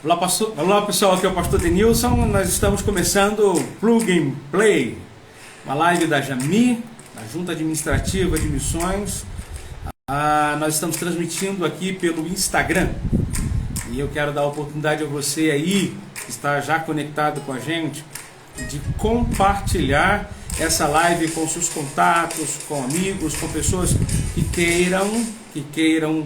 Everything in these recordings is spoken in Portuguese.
Olá pessoal, aqui é o Pastor Denilson. Nós estamos começando o Plug and Play, uma live da Jami, da Junta Administrativa de Missões. Nós estamos transmitindo aqui pelo Instagram e eu quero dar a oportunidade a você aí, que está já conectado com a gente, de compartilhar essa live com seus contatos, com amigos, com pessoas que queiram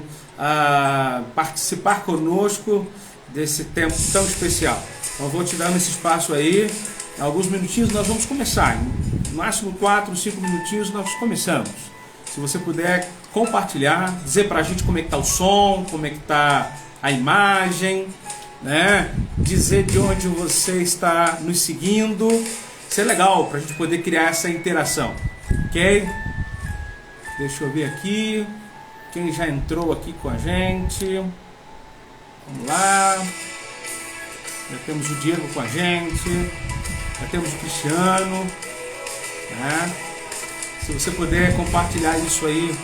participar conosco desse tempo tão especial. Então eu vou te dando esse espaço aí, em alguns minutinhos nós vamos começar, no máximo 4, 5 minutinhos nós começamos. Se você puder compartilhar, dizer pra gente como é que tá o som, como é que tá a imagem, né? Dizer de onde você está nos seguindo, isso é legal pra gente poder criar essa interação, ok? Deixa eu ver aqui, quem já entrou aqui com a gente. Vamos lá, já temos o Diego com a gente, já temos o Cristiano, né? Se você puder compartilhar isso aí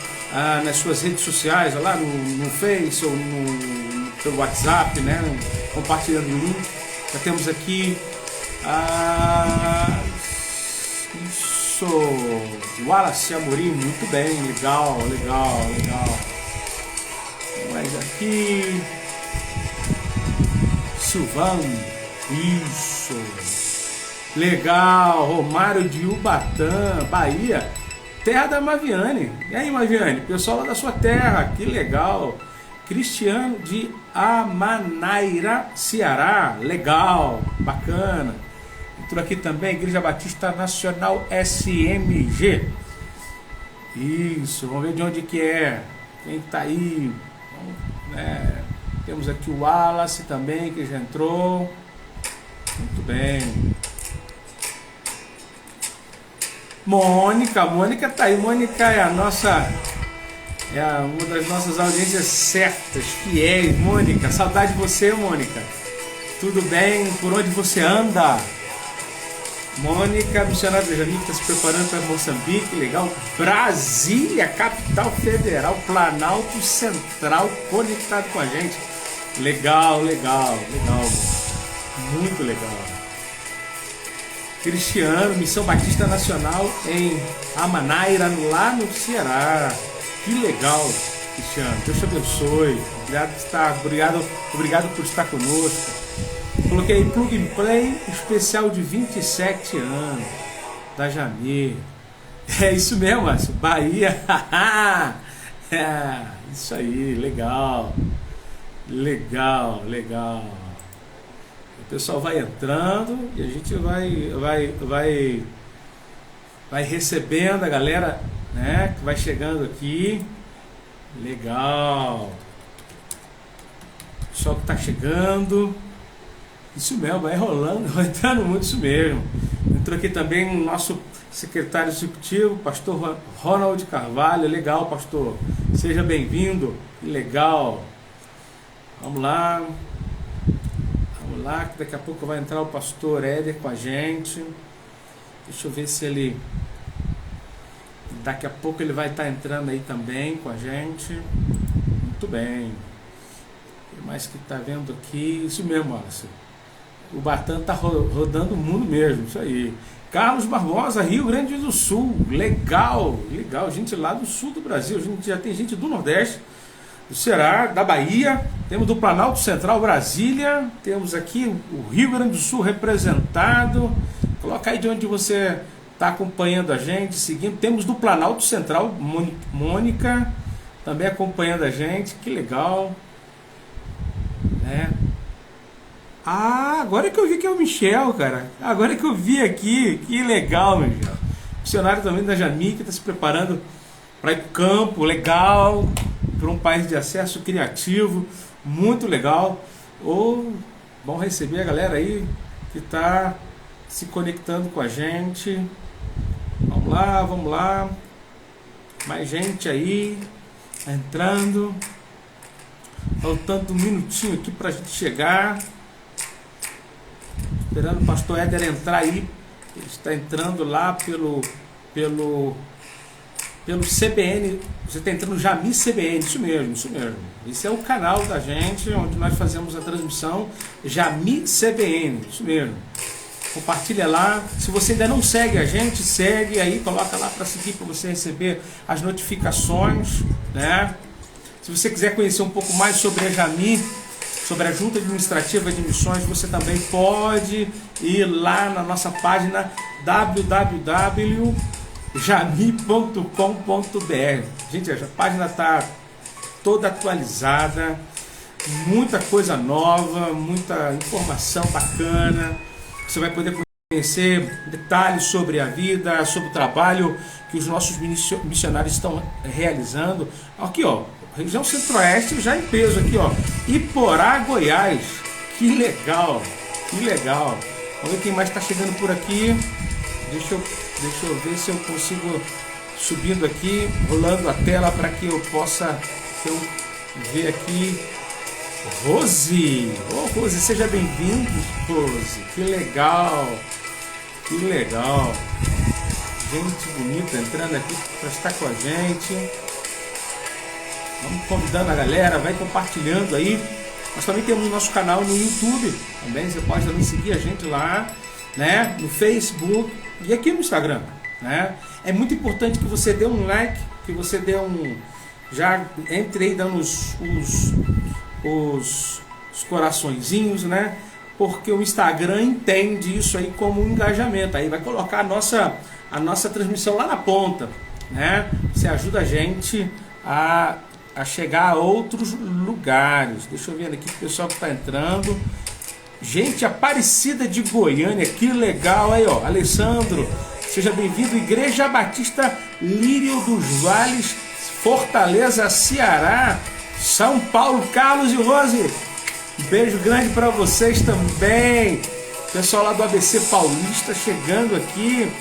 nas suas redes sociais, lá no Face ou pelo WhatsApp, né? Compartilhando o link. Já temos aqui isso, Wallace Amorim, muito bem, legal. Mais aqui, Silvano, isso, legal, Romário de Ubatã, Bahia, terra da Maviane. E aí, Maviane, pessoal lá da sua terra, que legal. Cristiano de Amanaira, Ceará, legal, bacana. Entrou aqui também, Igreja Batista Nacional SMG. Isso, vamos ver de onde que é, quem tá aí, temos aqui o Wallace também, que já entrou. Muito bem. Mônica tá aí. Mônica é uma das nossas audiências certas, fiéis. Mônica, saudade de você, Mônica. Tudo bem? Por onde você anda? Mônica, missionária da Jami, que está se preparando para Moçambique, legal. Brasília, capital federal, Planalto Central, conectado com a gente. Legal. Muito legal. Cristiano, Missão Batista Nacional em Amanaira, lá no Ceará. Que legal, Cristiano. Deus te abençoe. Obrigado por estar conosco. Coloquei Plug and Play especial de 27 anos da Jami. É isso mesmo, Márcio. Bahia. Isso aí, legal. O pessoal vai entrando e a gente vai recebendo a galera, né, que vai chegando aqui. Legal. O pessoal que está chegando. Isso mesmo, vai rolando, vai entrando muito, isso mesmo. Entrou aqui também o nosso secretário executivo, pastor Ronald Carvalho. Legal, pastor. Seja bem-vindo. Legal. Vamos lá, que daqui a pouco vai entrar o pastor Éder com a gente. Deixa eu ver se ele... Daqui a pouco ele vai estar entrando aí também com a gente. Muito bem. O que mais que está vendo aqui? Isso mesmo, Márcio. O Batã está rodando o mundo mesmo, isso aí. Carlos Barbosa, Rio Grande do Sul. Legal. Gente lá do sul do Brasil. A gente já tem gente do Nordeste, do Ceará, da Bahia, temos do Planalto Central, Brasília, temos aqui o Rio Grande do Sul representado. Coloca aí de onde você está acompanhando a gente, seguindo. Temos do Planalto Central, Mônica, também acompanhando a gente, que legal. Agora que eu vi que é o Michel, cara. Agora que eu vi aqui, que legal, Michel. Missionário também da Jami, que está se preparando para ir para o campo, legal. Para um país de acesso criativo, muito legal. Bom receber a galera aí que está se conectando com a gente. Vamos lá. Mais gente aí entrando. Faltando um minutinho aqui para a gente chegar. Esperando o pastor Éder entrar aí. Ele está entrando lá pelo pelo CBN, você está entrando no Jami CBN, isso mesmo, isso mesmo. Esse é o canal da gente, onde nós fazemos a transmissão, Jami CBN, isso mesmo. Compartilha lá. Se você ainda não segue a gente, segue aí, coloca lá para seguir, para você receber as notificações, né? Se você quiser conhecer um pouco mais sobre a Jami, sobre a Junta Administrativa de Missões, você também pode ir lá na nossa página www.jami.com.br. Gente, a página está toda atualizada, muita coisa nova, muita informação bacana. Você vai poder conhecer detalhes sobre a vida, sobre o trabalho que os nossos missionários estão realizando. Aqui, ó, região Centro-Oeste já em peso aqui, ó, Iporá, Goiás. Que legal, que legal. Vamos ver quem mais está chegando por aqui. Deixa eu ver se eu consigo subindo aqui, rolando a tela para que eu possa ver aqui. Rose, Rose, seja bem-vindo, Rose. Que legal, que legal. Gente bonita entrando aqui para estar com a gente. Vamos convidando a galera, vai compartilhando aí. Nós também temos o nosso canal no YouTube, também você pode também seguir a gente lá, né? No Facebook e aqui no Instagram, né? É muito importante que você dê um like, que você dê já entre aí dando os coraçõezinhos, né? Porque o Instagram entende isso aí como um engajamento. Aí vai colocar a nossa transmissão lá na ponta, né? Você ajuda a gente a chegar a outros lugares. Deixa eu ver aqui o pessoal que está entrando. Gente, Aparecida de Goiânia, que legal aí, ó. Alessandro, seja bem-vindo. Igreja Batista Lírio dos Vales, Fortaleza, Ceará, São Paulo. Carlos e Rose, um beijo grande para vocês também. Pessoal lá do ABC Paulista chegando aqui.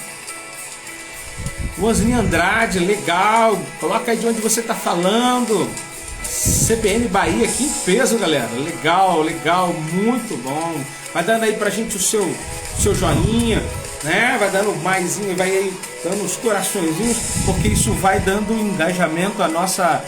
Rosine Andrade, legal. Coloca aí de onde você está falando. CBN Bahia aqui em peso, galera. Legal, legal, muito bom. Vai dando aí pra gente o seu joinha, né? Vai dando maisinho, vai aí dando os coraçõezinhos, porque isso vai dando engajamento à nossa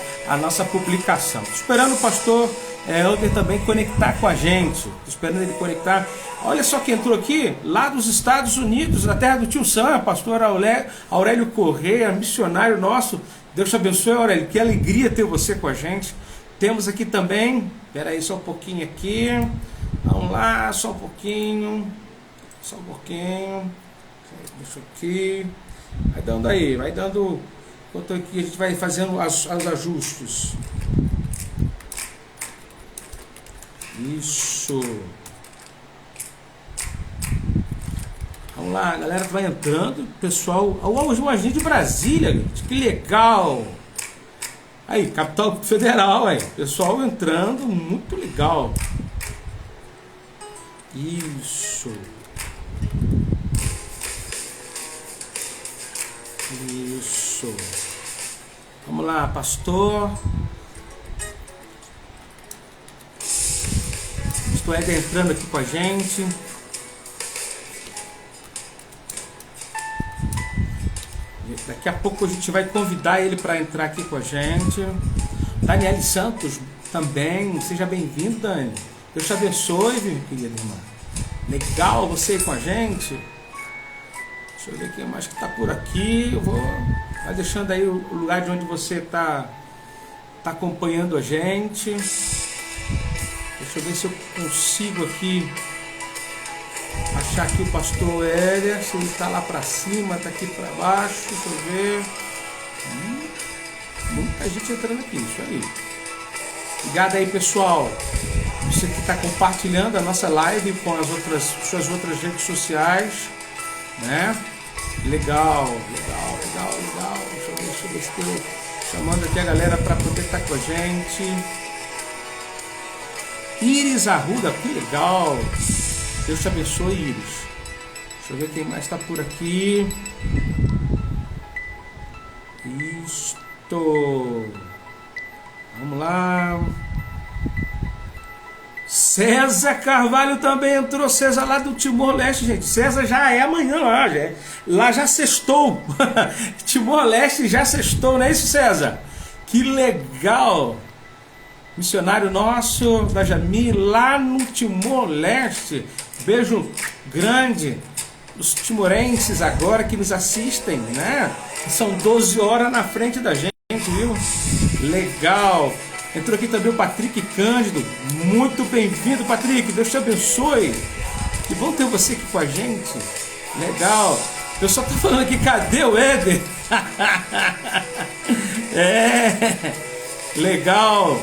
publicação. Tô esperando o pastor Helder também conectar com a gente. Tô esperando ele conectar. Olha só quem entrou aqui, lá dos Estados Unidos, na terra do tio Sam, pastor Aurélio Correia, missionário nosso. Deus te abençoe, Aurélio, que alegria ter você com a gente. Temos aqui também, espera aí só um pouquinho aqui, vamos lá, só um pouquinho, deixa aqui, vai dando, enquanto aqui a gente vai fazendo os ajustes. Isso. Vamos lá, a galera vai entrando, pessoal. Hoje uma gente de Brasília, gente, que legal. Aí, capital federal, aí, pessoal entrando, muito legal. Isso. Isso. Vamos lá, pastor. Pastor Éder entrando aqui com a gente. Daqui a pouco a gente vai convidar ele para entrar aqui com a gente. Daniele Santos também, seja bem-vindo, Dani. Deus te abençoe, minha querida irmã. Legal você aí com a gente. Deixa eu ver quem mais que está por aqui. Eu vou deixando aí o lugar de onde você está acompanhando a gente. Deixa eu ver se eu consigo aqui achar aqui o pastor Hélia, se ele está lá para cima, está aqui para baixo, deixa eu ver. Muita gente entrando aqui, isso aí. Obrigado aí, pessoal. Você que está compartilhando a nossa live com suas outras redes sociais, né? Legal. Deixa eu ver se eu estou chamando aqui a galera para poder estar com a gente. Iris Arruda, que legal. Deus te abençoe, Iris. Deixa eu ver quem mais está por aqui. Isto. Vamos lá. César Carvalho também entrou. César lá do Timor-Leste, gente. César já é amanhã lá, lá já sextou. Timor-Leste já sextou, não é isso, César? Que legal! Missionário nosso da Jami lá no Timor-Leste. Beijo grande. Os timorenses agora que nos assistem, né? São 12 horas na frente da gente, viu? Legal. Entrou aqui também o Patrick Cândido. Muito bem-vindo, Patrick. Deus te abençoe. Que bom ter você aqui com a gente. Legal. O pessoal tá falando aqui, cadê o Éder? Legal.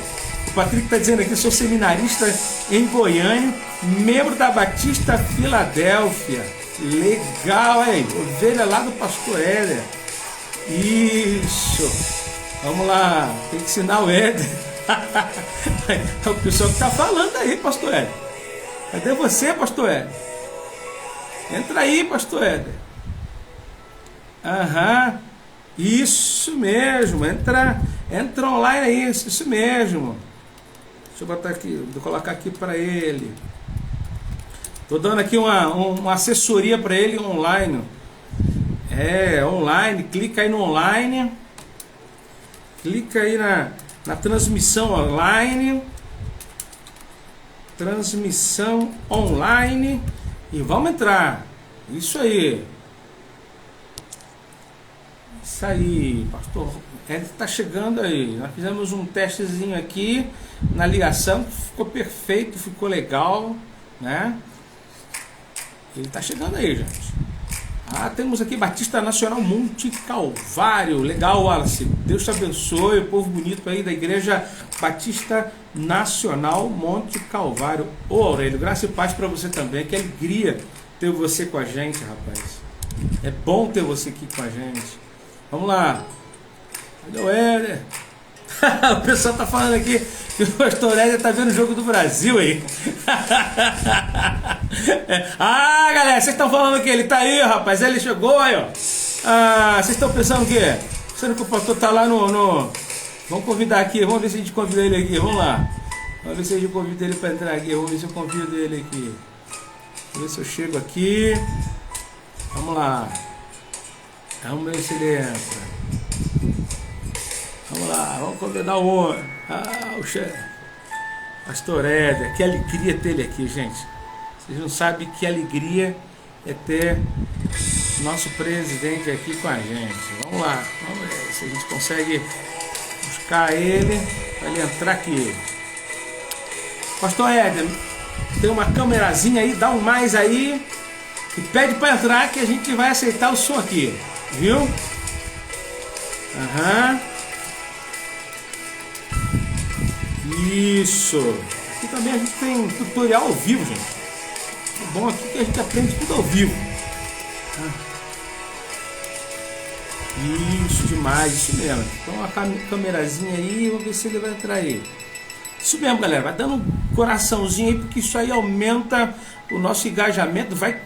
O Patrick tá dizendo aqui, sou seminarista em Goiânia, membro da Batista Filadélfia. Legal, hein? Ovelha lá do pastor Éder. Isso. Vamos lá. Tem que ensinar o Éder. É o pessoal que tá falando aí, pastor Éder. Cadê você, pastor Éder? Entra aí, pastor Éder. Aham. Isso mesmo. Entra online aí. Isso mesmo. Deixa eu botar aqui. Vou colocar aqui para ele. Tô dando aqui uma assessoria para ele online. Online. Clica aí no online. Clica aí na transmissão online. Transmissão online. E vamos entrar. Isso aí. Isso aí, pastor. Ele está chegando aí. Nós fizemos um testezinho aqui na ligação. Ficou perfeito, ficou legal, né? Ele está chegando aí, gente. Temos aqui Batista Nacional Monte Calvário. Legal, Wallace. Deus te abençoe. O povo bonito aí da Igreja Batista Nacional Monte Calvário. Ô, Aurélio, graça e paz para você também. Que alegria ter você com a gente, rapaz. É bom ter você aqui com a gente. Vamos lá. Cadê o Éder? O pessoal tá falando aqui que o pastor Éder tá vendo o jogo do Brasil aí. Galera, vocês estão falando que ele tá aí, rapaz. Ele chegou aí, ó. Vocês estão pensando o quê? Pensando que o pastor tá lá no... Vamos convidar aqui, vamos ver se a gente convida ele aqui. Vamos lá. Vamos ver se a gente convida ele para entrar aqui. Vamos ver se eu convido ele aqui. Vamos ver se eu chego aqui. Vamos lá. Vamos ver se ele entra. Vamos lá, vamos convidar o chefe. Pastor Éder, que alegria ter ele aqui, gente. Vocês não sabem que alegria é ter nosso presidente aqui com a gente. Vamos lá, vamos ver se a gente consegue buscar ele para ele entrar aqui. Pastor Éder, tem uma câmerazinha aí, dá um mais aí e pede para entrar que a gente vai aceitar o som aqui, viu? Isso. Aqui também a gente tem tutorial ao vivo, gente. É bom aqui que a gente aprende tudo ao vivo. Isso, demais, isso mesmo. Então a câmerazinha aí, vamos ver se ele vai entrar aí. Isso mesmo, galera. Vai dando um coraçãozinho aí, porque isso aí aumenta o nosso engajamento. Vai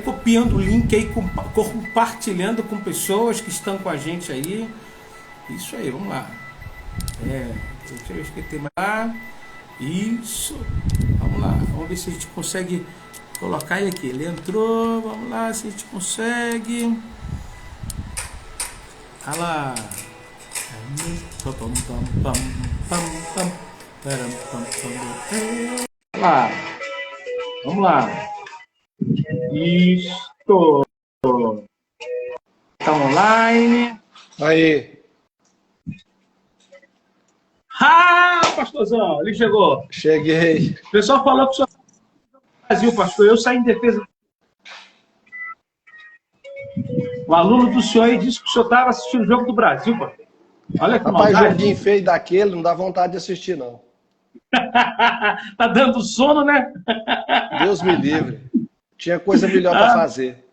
copiando o link aí, compartilhando com pessoas que estão com a gente aí. Isso aí, vamos lá. Deixa eu ver se tem mais. Isso. Vamos lá. Vamos ver se a gente consegue colocar ele aqui. Ele entrou. Vamos lá, se a gente consegue. Olha lá. Vamos lá. Isso. Tá online. Aí. Pastorzão, ele chegou. Cheguei. O pessoal falou que o senhor do Brasil, pastor. Eu saí em defesa. O aluno do senhor aí disse que o senhor estava assistindo o jogo do Brasil, pastor. Olha que rapaz, maldade. joguinho feio daquele, não dá vontade de assistir, não. Tá dando sono, né? Deus me livre. Tinha coisa melhor para fazer.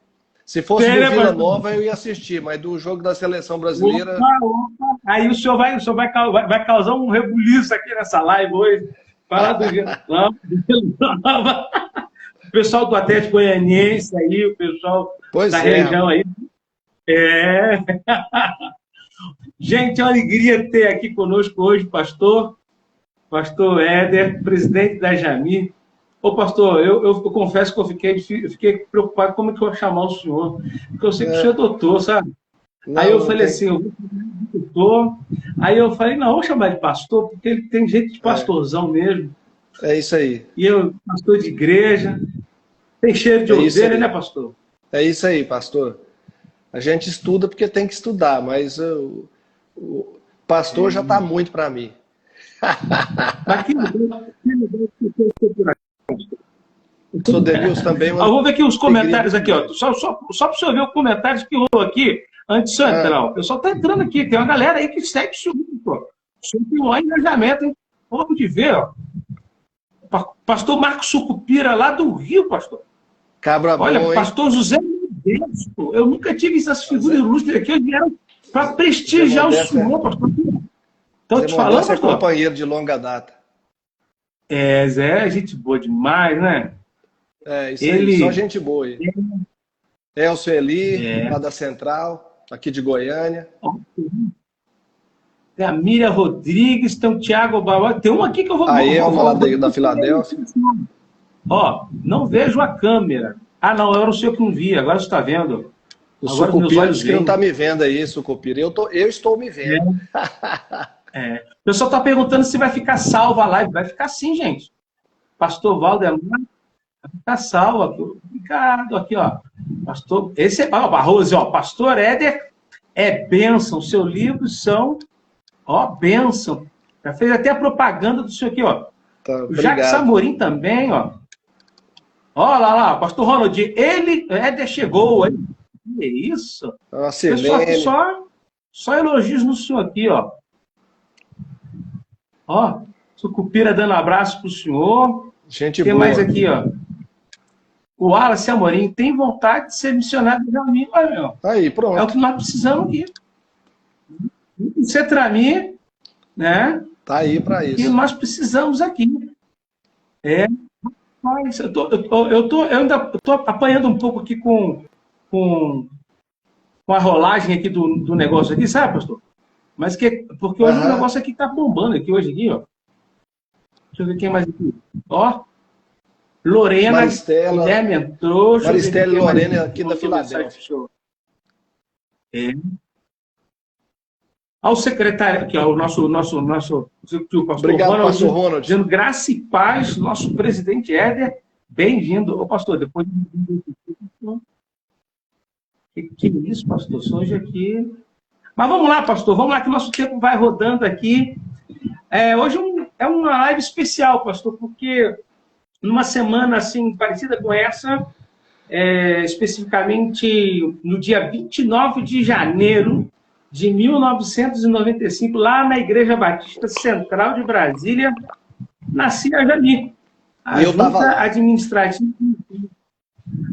Se fosse do Vila Nova, eu ia assistir, mas do jogo da seleção brasileira... Opa. Aí o senhor vai causar um rebuliço aqui nessa live hoje. Falar do Vila Nova. O pessoal do Atlético Goianiense aí, o pessoal da região aí. Gente, é uma alegria ter aqui conosco hoje, pastor Éder, presidente da Jami. Ô, pastor, eu confesso que eu fiquei preocupado como é que eu ia chamar o senhor, porque eu sei que o senhor é doutor, sabe? Não, Aí eu não falei tem... assim, eu vou chamar de doutor. Aí eu falei, não, vou chamar de pastor, porque ele tem jeito de pastorzão mesmo. É isso aí. E eu, pastor de igreja, tem cheiro de É isso ovelha, né, aí. pastor? É isso aí, pastor. A gente estuda porque tem que estudar, mas o pastor já está muito para mim. Mas que legal que você foi por aqui, pastor. Sou Denilson também, uma Vamos ver aqui os alegria comentários muito aqui, ó. grande. Só para você ver os comentários que rolou aqui antes de você Ah, entrar. Ó. O pessoal tá entrando aqui, tem uma galera aí que segue subindo, pô. O senhor tem um maior engajamento, hein? Vamos de ver, ó. Pastor Marcos Sucupira, lá do Rio, pastor. cabra Olha, bom, hein? pastor José Modesto. Eu nunca tive essas figuras Zé, ilustres aqui, eles vieram para Zé prestigiar o Modesto senhor, pastor. Estão Zé te falando, Modesto é pastor? companheiro de longa data. É, Zé, gente boa demais, né? É, isso aí, só Ele. gente boa aí. Elcio Eli, É, lá da Central, aqui de Goiânia. tem a Miriam Rodrigues, tem o Thiago Babá. Tem um aqui que eu vou. Aí é uma lá da Filadélfia. Ó, não vejo a câmera. Ah, não, eu era o senhor que não via, agora você está vendo. O Agora os meus Sucupira olhos disse que não veem. está me vendo aí, Sucupira. Eu estou me vendo. É. O pessoal está perguntando se vai ficar salva a live. Vai ficar sim, gente. Pastor Valdemar, vai ficar salva. Obrigado, aqui, ó. Pastor, esse é, ó, Barroso, ó. Pastor Éder é bênção. Seus livros são, ó, bênção. Já fez até a propaganda do senhor aqui, ó. Tá, O Jacques obrigado. Amorim também, ó. Ó, lá, pastor Ronald, Éder chegou, hein? Que isso? Uma Pessoal, aqui Silene. só elogios no senhor aqui, ó. Ó, Sucupira dando abraço pro senhor. Gente Tem boa. mais aqui, ó. O Wallace Amorim tem vontade de ser missionário de Rami, mas, meu, Aí, é o pronto. que nós precisamos aqui. Cetrami, né? Tá aí para Que isso. nós precisamos aqui. É, mas eu ainda tô apanhando um pouco aqui com a rolagem aqui do negócio aqui, sabe, pastor? Mas porque hoje o Aham. negócio aqui tá bombando aqui hoje aqui, ó. Deixa eu ver quem mais aqui. Ó, Lorena, Maristela. Guilherme entrou. Deixa eu ver Maristela quem e mais Lorena aqui aqui da mandou mensagem, Filadélfia. show. É. Ao secretário aqui, ó, o nosso o pastor Obrigado, Ronald, pastor Ronald. dizendo graça e paz, nosso presidente Éder, bem-vindo. Ô, pastor, depois que é isso, pastor? Só hoje aqui. Mas vamos lá, pastor, vamos lá que o nosso tempo vai rodando aqui. Hoje é uma live especial, pastor, porque numa semana assim parecida com essa, especificamente no dia 29 de janeiro de 1995, lá na Igreja Batista Central de Brasília, nascia a Jami, a E eu tava Junta lá. Administrativa.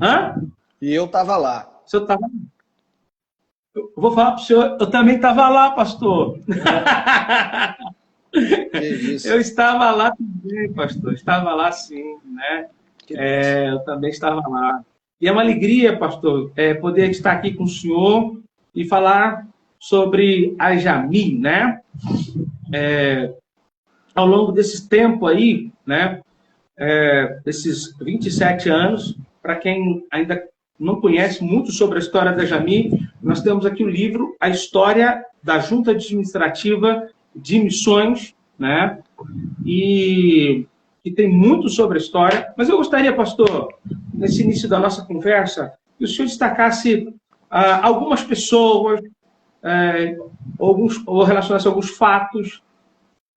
Hã? E eu estava lá. O senhor estava? Eu vou falar para o senhor, eu também estava lá, pastor. Que isso. Eu estava lá também, pastor. Estava lá sim, né? Que Eu também estava lá. E é uma alegria, pastor, poder estar aqui com o senhor e falar sobre a Jami, né? Ao longo desse tempo aí, né? Desses 27 anos, para quem ainda não conhece muito sobre a história da Jami, nós temos aqui o livro A História da Junta Administrativa de Missões, né? E que tem muito sobre a história. Mas eu gostaria, pastor, nesse início da nossa conversa, que o senhor destacasse algumas pessoas, ou relacionasse alguns fatos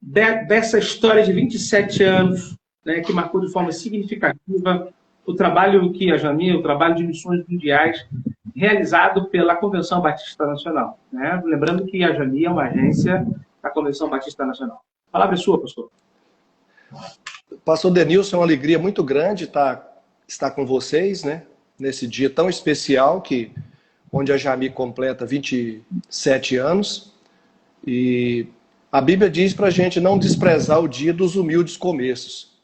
dessa história de 27 anos, né, que marcou de forma significativa o trabalho que a Jami, o trabalho de missões mundiais realizado pela Convenção Batista Nacional, né? Lembrando que a Jami é uma agência da Convenção Batista Nacional. A palavra é sua, pastor. Pastor Denilson, é uma alegria muito grande estar com vocês, né? Nesse dia tão especial onde a Jami completa 27 anos. E a Bíblia diz para a gente não desprezar o dia dos humildes começos.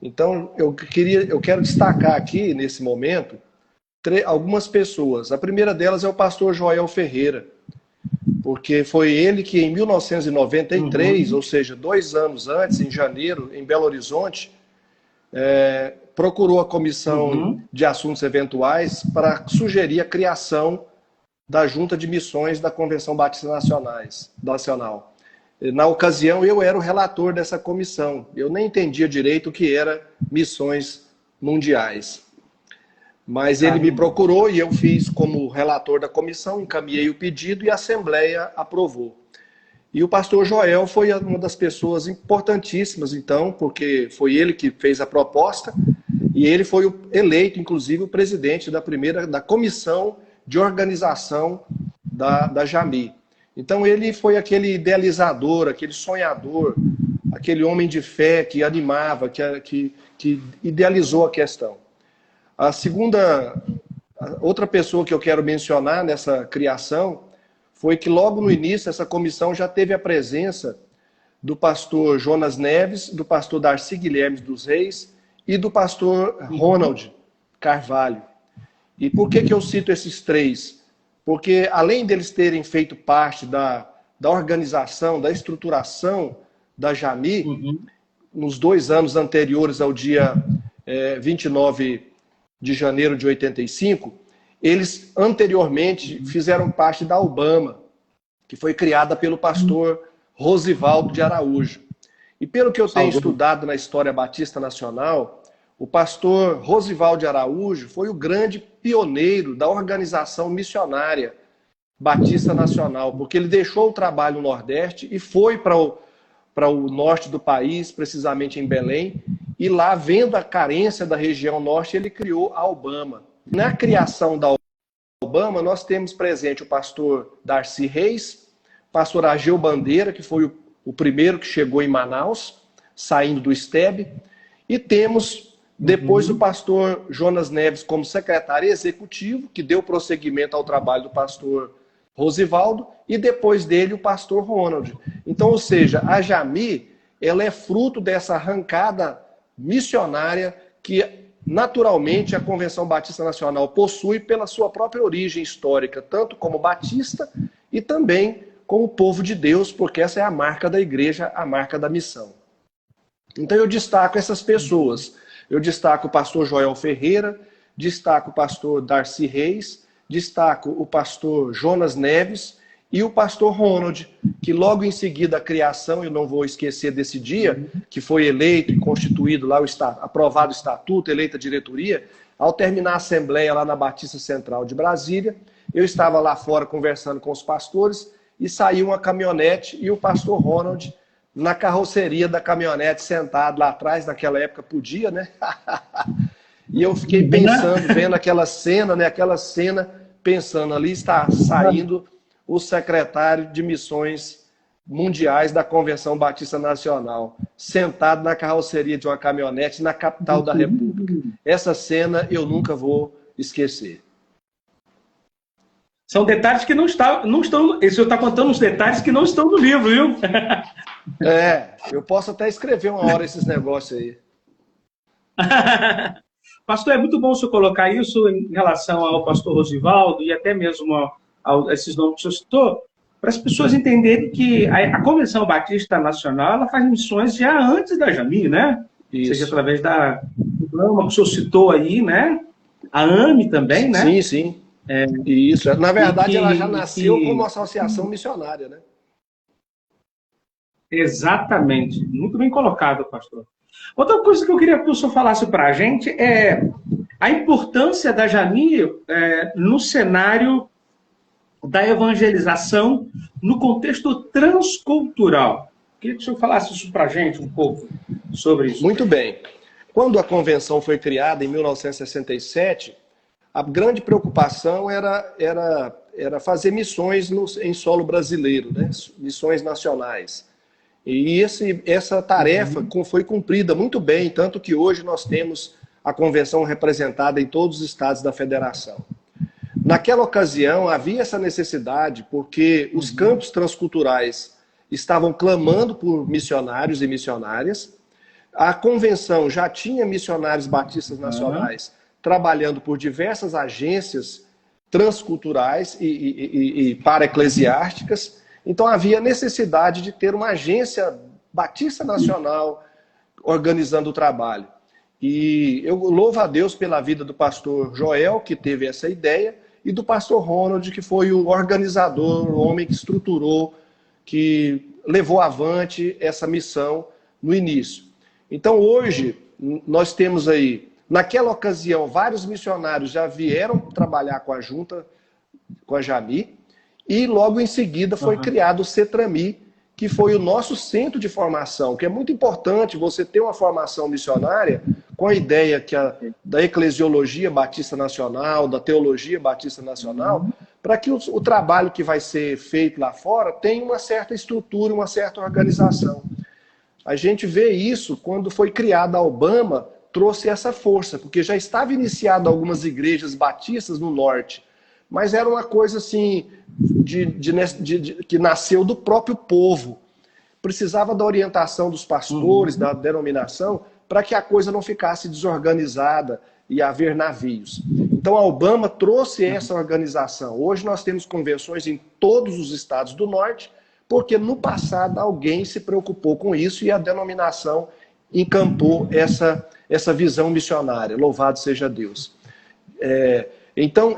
Então, eu quero destacar aqui, nesse momento, algumas pessoas. A primeira delas é o pastor Joel Ferreira, porque foi ele que, em 1993, ou seja, 2 anos antes, em janeiro, em Belo Horizonte, procurou a Comissão de Assuntos Eventuais para sugerir a criação da Junta de Missões da Convenção Batista Nacional. Na ocasião, eu era o relator dessa comissão. Eu nem entendia direito o que era missões mundiais. Mas ele me procurou e eu fiz como relator da comissão, encaminhei o pedido e a Assembleia aprovou. E o pastor Joel foi uma das pessoas importantíssimas, então, porque foi ele que fez a proposta e ele foi eleito, inclusive, o presidente da comissão de organização da Jami. Então ele foi aquele idealizador, aquele sonhador, aquele homem de fé que animava, que idealizou a questão. Outra pessoa que eu quero mencionar nessa criação foi que logo no início essa comissão já teve a presença do pastor Jonas Neves, do pastor Darcy Guilherme dos Reis e do pastor Ronald Carvalho. E por que eu cito esses três? Porque além deles terem feito parte da organização, da estruturação da Jami, nos 2 anos anteriores ao dia 29 de janeiro de 85, eles anteriormente fizeram parte da Albama, que foi criada pelo pastor Rosivaldo de Araújo. E pelo que eu tenho estudado na história batista nacional, o pastor Rosivaldo de Araújo foi o grande pioneiro da organização missionária batista nacional, porque ele deixou o trabalho no Nordeste e foi para o norte do país, precisamente em Belém, e lá, vendo a carência da região norte, ele criou a Albama. Na criação da Albama, nós temos presente o pastor Darcy Reis, pastor Ageu Bandeira, que foi o primeiro que chegou em Manaus, saindo do STEB, e temos depois o pastor Jonas Neves como secretário executivo, que deu prosseguimento ao trabalho do pastor Rosivaldo, e depois dele o pastor Ronald. Então, ou seja, a Jami, ela é fruto dessa arrancada missionária que naturalmente a Convenção Batista Nacional possui pela sua própria origem histórica, tanto como batista e também como povo de Deus, porque essa é a marca da igreja, a marca da missão. Então eu destaco essas pessoas. Eu destaco o pastor Joel Ferreira, destaco o pastor Darcy Reis, destaco o pastor Jonas Neves e o pastor Ronald, que logo em seguida a criação, eu não vou esquecer desse dia, que foi eleito e constituído lá, aprovado o estatuto, eleita a diretoria, ao terminar a assembleia lá na Batista Central de Brasília, eu estava lá fora conversando com os pastores e saiu uma caminhonete e o pastor Ronald na carroceria da caminhonete, sentado lá atrás, naquela época podia, né? E eu fiquei pensando, vendo aquela cena, né? Aquela cena, pensando, ali está saindo o secretário de Missões Mundiais da Convenção Batista Nacional, sentado na carroceria de uma caminhonete na capital da República. Essa cena eu nunca vou esquecer. São detalhes que não estão... O senhor está contando uns detalhes que não estão no livro, viu? Eu posso até escrever uma hora esses negócios aí. Pastor, é muito bom o senhor colocar isso em relação ao pastor Rosivaldo e até mesmo a esses nomes que o senhor citou, para as pessoas entenderem que a Convenção Batista Nacional ela faz missões já antes da Jami, né? Isso. Seja através da programa que o senhor citou aí, né? A AME também, né? Sim, sim. Isso. Na verdade, ela já nasceu como uma associação missionária, né? Exatamente. Muito bem colocado, pastor. Outra coisa que eu queria que o senhor falasse para a gente é a importância da Jami no cenário da evangelização no contexto transcultural. Queria que o senhor falasse isso para a gente um pouco sobre isso. Muito bem. Quando a convenção foi criada, em 1967, a grande preocupação era fazer missões em solo brasileiro, né? Missões nacionais. E essa tarefa foi cumprida muito bem, tanto que hoje nós temos a convenção representada em todos os estados da federação. Naquela ocasião havia essa necessidade porque os campos transculturais estavam clamando por missionários e missionárias. A convenção já tinha missionários batistas nacionais trabalhando por diversas agências transculturais e para-eclesiásticas. Então havia necessidade de ter uma agência batista nacional organizando o trabalho. E eu louvo a Deus pela vida do pastor Joel, que teve essa ideia, e do pastor Ronald, que foi o organizador, o homem que estruturou, que levou avante essa missão no início. Então hoje nós temos aí, naquela ocasião, vários missionários já vieram trabalhar com a junta, com a Jami, e logo em seguida foi criado o CETRAMI, que foi o nosso centro de formação, que é muito importante você ter uma formação missionária com a ideia da eclesiologia batista nacional, da teologia batista nacional, para que o trabalho que vai ser feito lá fora tenha uma certa estrutura, uma certa organização. A gente vê isso quando foi criada a Obama, trouxe essa força, porque já estava iniciado algumas igrejas batistas no norte, mas era uma coisa assim, que nasceu do próprio povo. Precisava da orientação dos pastores, da denominação, para que a coisa não ficasse desorganizada e haver navios. Então a Obama trouxe essa organização. Hoje nós temos convenções em todos os estados do norte, porque no passado alguém se preocupou com isso e a denominação encampou essa visão missionária. Louvado seja Deus. Então,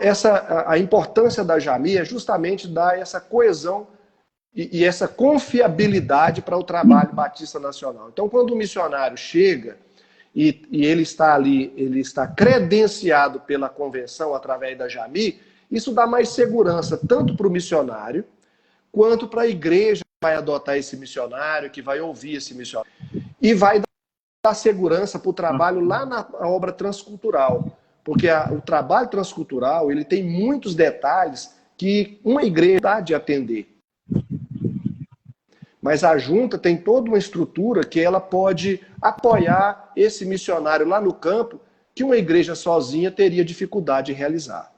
a importância da Jami é justamente dar essa coesão e essa confiabilidade para o trabalho batista nacional. Então, quando o missionário chega e ele está ali, ele está credenciado pela convenção através da Jami, isso dá mais segurança tanto para o missionário quanto para a igreja que vai adotar esse missionário, que vai ouvir esse missionário. E vai dar segurança para o trabalho lá na obra transcultural. Porque o trabalho transcultural ele tem muitos detalhes que uma igreja dá de atender. Mas a junta tem toda uma estrutura que ela pode apoiar esse missionário lá no campo que uma igreja sozinha teria dificuldade em realizar.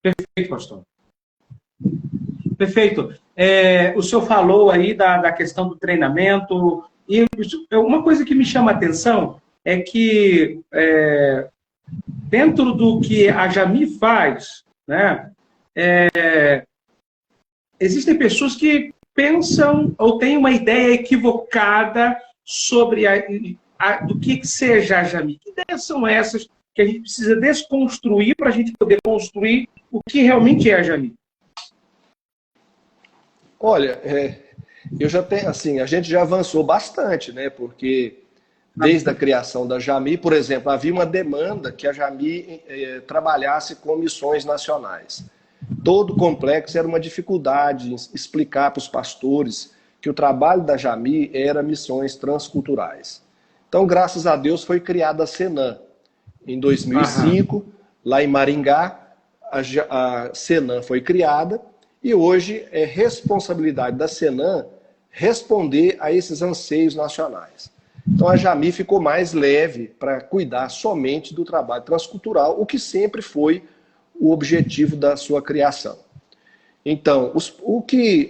Perfeito, pastor. Perfeito. O senhor falou aí da questão do treinamento. E uma coisa que me chama a atenção é que, dentro do que a Jami faz, né, existem pessoas que pensam ou têm uma ideia equivocada sobre do que seja a Jami. Que ideias são essas que a gente precisa desconstruir para a gente poder construir o que realmente é a Jami? Olha, eu já tenho, assim, a gente já avançou bastante, né, porque desde a criação da Jami, por exemplo, havia uma demanda que a Jami trabalhasse com missões nacionais. Todo o complexo era uma dificuldade em explicar para os pastores que o trabalho da Jami era missões transculturais. Então, graças a Deus, foi criada a Senan. Em 2005, lá em Maringá, a Senan foi criada e hoje é responsabilidade da Senan responder a esses anseios nacionais. Então a Jami ficou mais leve para cuidar somente do trabalho transcultural, o que sempre foi o objetivo da sua criação. Então,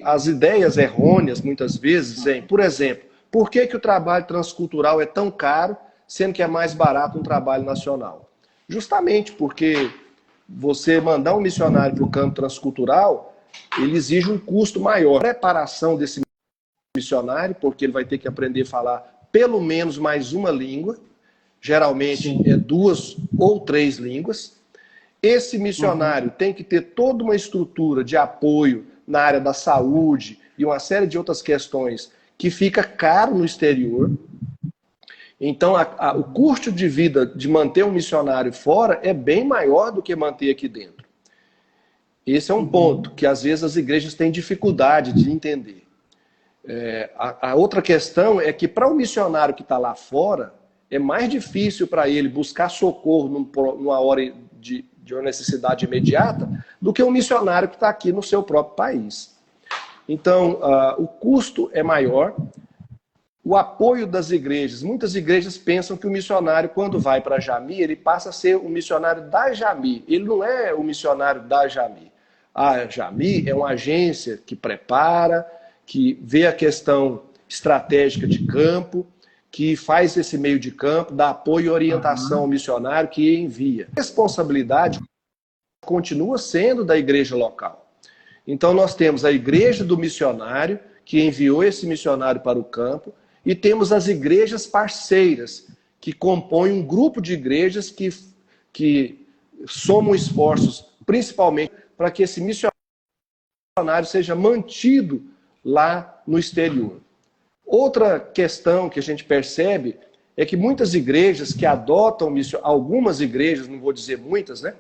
as ideias errôneas, muitas vezes, por exemplo, por que o trabalho transcultural é tão caro, sendo que é mais barato um trabalho nacional? Justamente porque você mandar um missionário para o campo transcultural, ele exige um custo maior. A preparação desse missionário, porque ele vai ter que aprender a falar pelo menos mais uma língua, geralmente 2 ou 3 línguas. Esse missionário tem que ter toda uma estrutura de apoio na área da saúde e uma série de outras questões que fica caro no exterior. Então, o custo de vida de manter um missionário fora é bem maior do que manter aqui dentro. Esse é um ponto que, às vezes, as igrejas têm dificuldade de entender. A outra questão é que, para o missionário que está lá fora, é mais difícil para ele buscar socorro numa hora de uma necessidade imediata do que um missionário que está aqui no seu próprio país. Então, o custo é maior. O apoio das igrejas. Muitas igrejas pensam que o missionário, quando vai para a Jami, ele passa a ser o missionário da Jami. Ele não é o missionário da Jami. A Jami é uma agência que prepara, que vê a questão estratégica de campo, que faz esse meio de campo, dá apoio e orientação ao missionário que envia. A responsabilidade continua sendo da igreja local. Então nós temos a igreja do missionário, que enviou esse missionário para o campo, e temos as igrejas parceiras, que compõem um grupo de igrejas que somam esforços, principalmente para que esse missionário seja mantido lá no exterior. Outra questão que a gente percebe é que muitas igrejas que adotam algumas igrejas, não vou dizer muitas, né,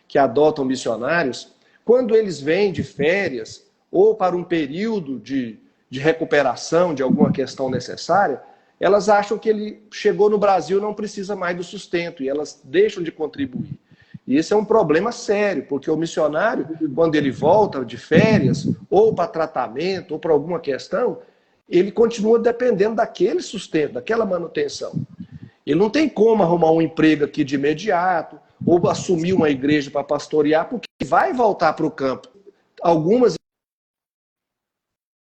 que adotam missionários, quando eles vêm de férias ou para um período de recuperação de alguma questão necessária, elas acham que ele chegou no Brasil e não precisa mais do sustento, e elas deixam de contribuir. E esse é um problema sério, porque o missionário, quando ele volta de férias, ou para tratamento, ou para alguma questão, ele continua dependendo daquele sustento, daquela manutenção. Ele não tem como arrumar um emprego aqui de imediato, ou assumir uma igreja para pastorear, porque vai voltar para o campo. Algumas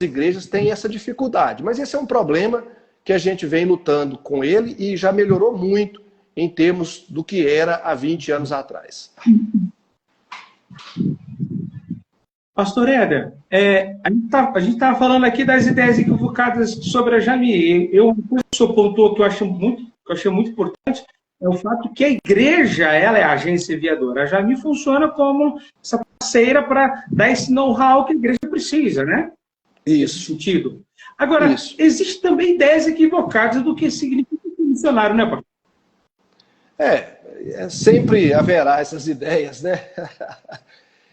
igrejas têm essa dificuldade, mas esse é um problema que a gente vem lutando com ele e já melhorou muito em termos do que era há 20 anos atrás. Pastor Éder, a gente estava falando aqui das ideias equivocadas sobre a Jami. Uma coisa que o senhor pontuou que eu achei muito importante é o fato que a igreja ela é a agência enviadora. A Jami funciona como essa parceira para dar esse know-how que a igreja precisa, né? Isso. Nesse sentido. Agora, existem também ideias equivocadas do que significa missionário, né, pastor? Sempre haverá essas ideias, né?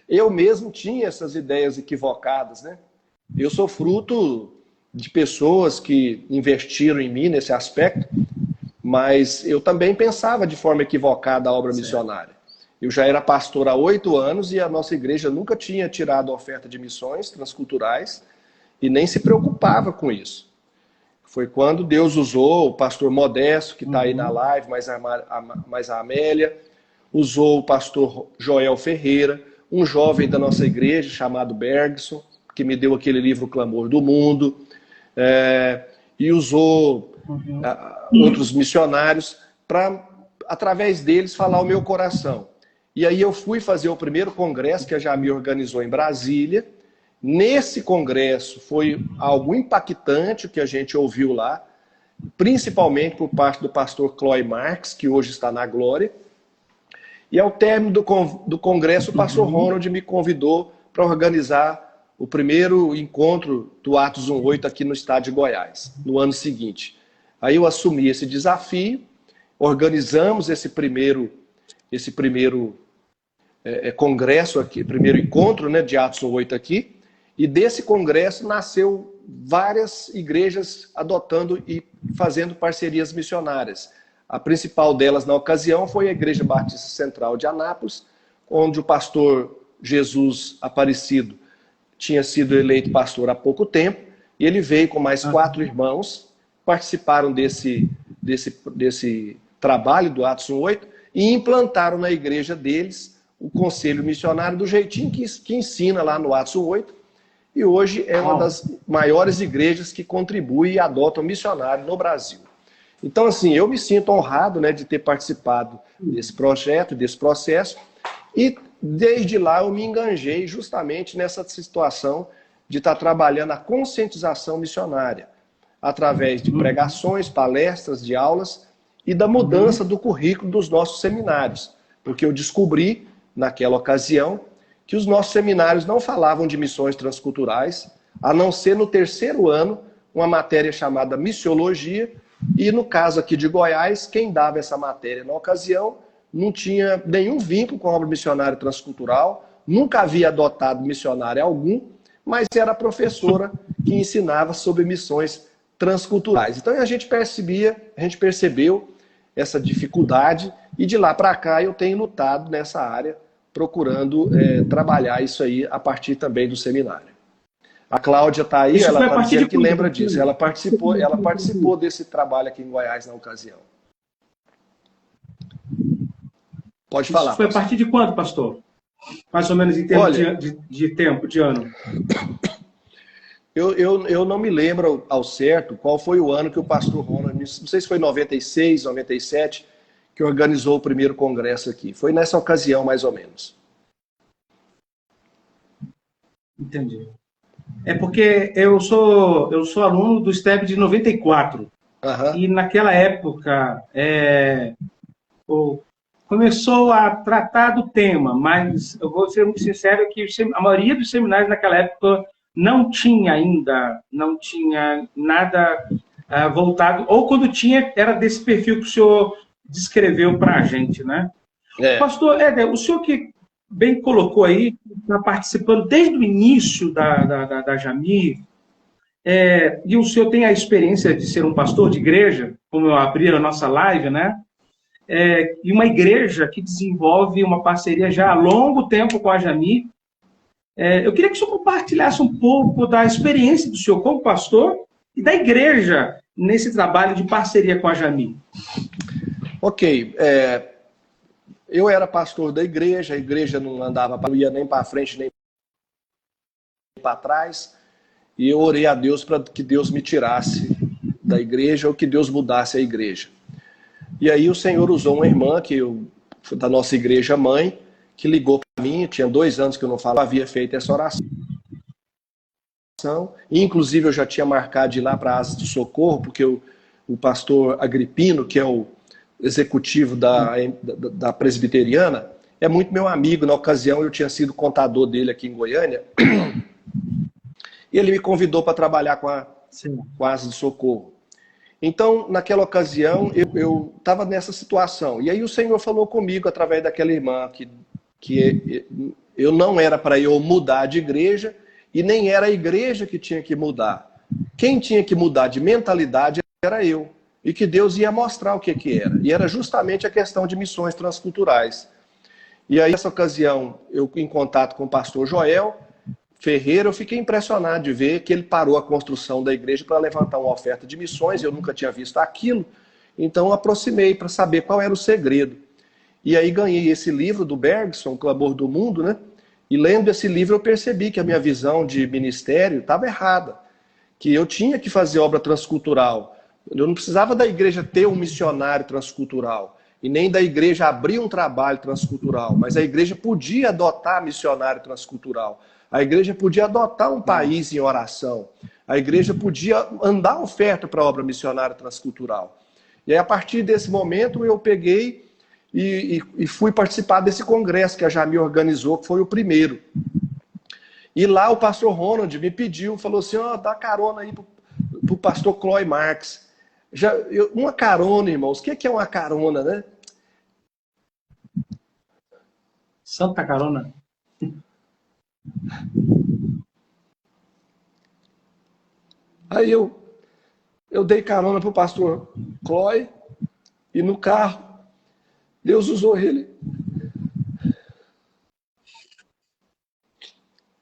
Eu mesmo tinha essas ideias equivocadas, né? Eu sou fruto de pessoas que investiram em mim nesse aspecto, mas eu também pensava de forma equivocada a obra missionária. Eu já era pastor há 8 anos e a nossa igreja nunca tinha tirado a oferta de missões transculturais e nem se preocupava com isso. Foi quando Deus usou o pastor Modesto, que está aí na live, mais a Amélia, usou o pastor Joel Ferreira, um jovem da nossa igreja chamado Bergson, que me deu aquele livro Clamor do Mundo, e usou outros missionários para, através deles, falar o meu coração. E aí eu fui fazer o primeiro congresso que a Jami organizou em Brasília. Nesse congresso foi algo impactante o que a gente ouviu lá, principalmente por parte do pastor Cloy Marx, que hoje está na glória. E ao término do congresso, o pastor Ronald me convidou para organizar o primeiro encontro do Atos 1.8 aqui no estado de Goiás, no ano seguinte. Aí eu assumi esse desafio, organizamos esse primeiro congresso aqui, primeiro encontro, né, de Atos 1.8 aqui, e desse congresso nasceu várias igrejas adotando e fazendo parcerias missionárias. A principal delas, na ocasião, foi a Igreja Batista Central de Anápolis, onde o pastor Jesus Aparecido tinha sido eleito pastor há pouco tempo, e ele veio com mais 4 irmãos, participaram desse trabalho do Atos 1.8 e implantaram na igreja deles o conselho missionário do jeitinho que ensina lá no Atos 1.8, e hoje é uma das maiores igrejas que contribui e adotam missionário no Brasil. Então, assim, eu me sinto honrado, né, de ter participado desse projeto, desse processo, e desde lá eu me enganjei justamente nessa situação de estar trabalhando a conscientização missionária, através de pregações, palestras, de aulas, e da mudança do currículo dos nossos seminários. Porque eu descobri, naquela ocasião, que os nossos seminários não falavam de missões transculturais, a não ser no 3º ano, uma matéria chamada Missiologia, e no caso aqui de Goiás, quem dava essa matéria na ocasião não tinha nenhum vínculo com a obra missionária transcultural, nunca havia adotado missionário algum, mas era a professora que ensinava sobre missões transculturais. Então a gente percebeu essa dificuldade, e de lá para cá eu tenho lutado nessa área, procurando trabalhar isso aí a partir também do seminário. A Cláudia está aí, ela está dizendo que lembra disso. Ela participou desse trabalho aqui em Goiás na ocasião. Pode falar. Isso foi a partir de quando, pastor? Mais ou menos em termos de tempo, de ano. Eu não me lembro ao certo qual foi o ano que o pastor Ronald, não sei se foi 96, 97, que organizou o primeiro congresso aqui. Foi nessa ocasião, mais ou menos. Entendi. É porque eu sou aluno do STEB de 94. Aham. e naquela época começou a tratar do tema, mas eu vou ser muito sincero que a maioria dos seminários naquela época não tinha ainda, não tinha nada voltado, ou quando tinha, era desse perfil que o senhor descreveu para a gente, né? É. Pastor Éder, o senhor que bem colocou aí, está participando desde o início da Jami, e o senhor tem a experiência de ser um pastor de igreja, como eu abri a nossa live, né? E uma igreja que desenvolve uma parceria já há longo tempo com a Jami. Eu queria que o senhor compartilhasse um pouco da experiência do senhor como pastor e da igreja nesse trabalho de parceria com a Jami. Ok. Eu era pastor da igreja, a igreja não andava, não ia nem para frente nem para trás, e eu orei a Deus para que Deus me tirasse da igreja ou que Deus mudasse a igreja. E aí o Senhor usou uma irmã da nossa igreja mãe, que ligou para mim, tinha 2 anos que eu não falava, havia feito essa oração, e inclusive eu já tinha marcado de ir lá para a Asas do Socorro, porque o pastor Agripino, que é o executivo da presbiteriana, é muito meu amigo. Na ocasião eu tinha sido contador dele aqui em Goiânia, e ele me convidou para trabalhar com a Asas do Socorro. Então, naquela ocasião, eu estava nessa situação. E aí o Senhor falou comigo através daquela irmã que eu não era para eu mudar de igreja e nem era a igreja que tinha que mudar. Quem tinha que mudar de mentalidade era eu. E que Deus ia mostrar o que era. E era justamente a questão de missões transculturais. E aí, nessa ocasião, eu em contato com o pastor Joel Ferreira, eu fiquei impressionado de ver que ele parou a construção da igreja para levantar uma oferta de missões. Eu nunca tinha visto aquilo, então eu aproximei para saber qual era o segredo. E aí ganhei esse livro do Bergson, Clamor do Mundo, né? E lendo esse livro eu percebi que a minha visão de ministério estava errada, que eu tinha que fazer obra transcultural. Eu não precisava da igreja ter um missionário transcultural, e nem da igreja abrir um trabalho transcultural, mas a igreja podia adotar missionário transcultural. A igreja podia adotar um país em oração. A igreja podia mandar oferta para a obra missionária transcultural. E aí, a partir desse momento, eu peguei e fui participar desse congresso que a Jami organizou, que foi o primeiro. E lá o pastor Ronald me pediu, falou assim, dá carona aí para o pastor Cloy Marx. Uma carona, irmãos. O que é uma carona, né? Santa carona. Aí eu dei carona para o pastor Cloy, e no carro, Deus usou ele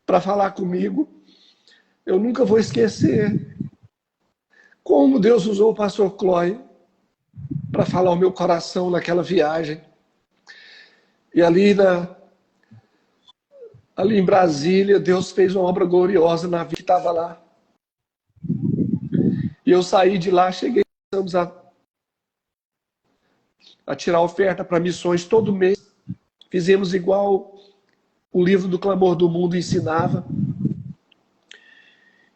para falar comigo. Eu nunca vou esquecer como Deus usou o pastor Cloy para falar ao meu coração naquela viagem. E ali em Brasília, Deus fez uma obra gloriosa na vida que estava lá. E eu saí de lá, cheguei, começamos a tirar oferta para missões todo mês. Fizemos igual o livro do Clamor do Mundo ensinava.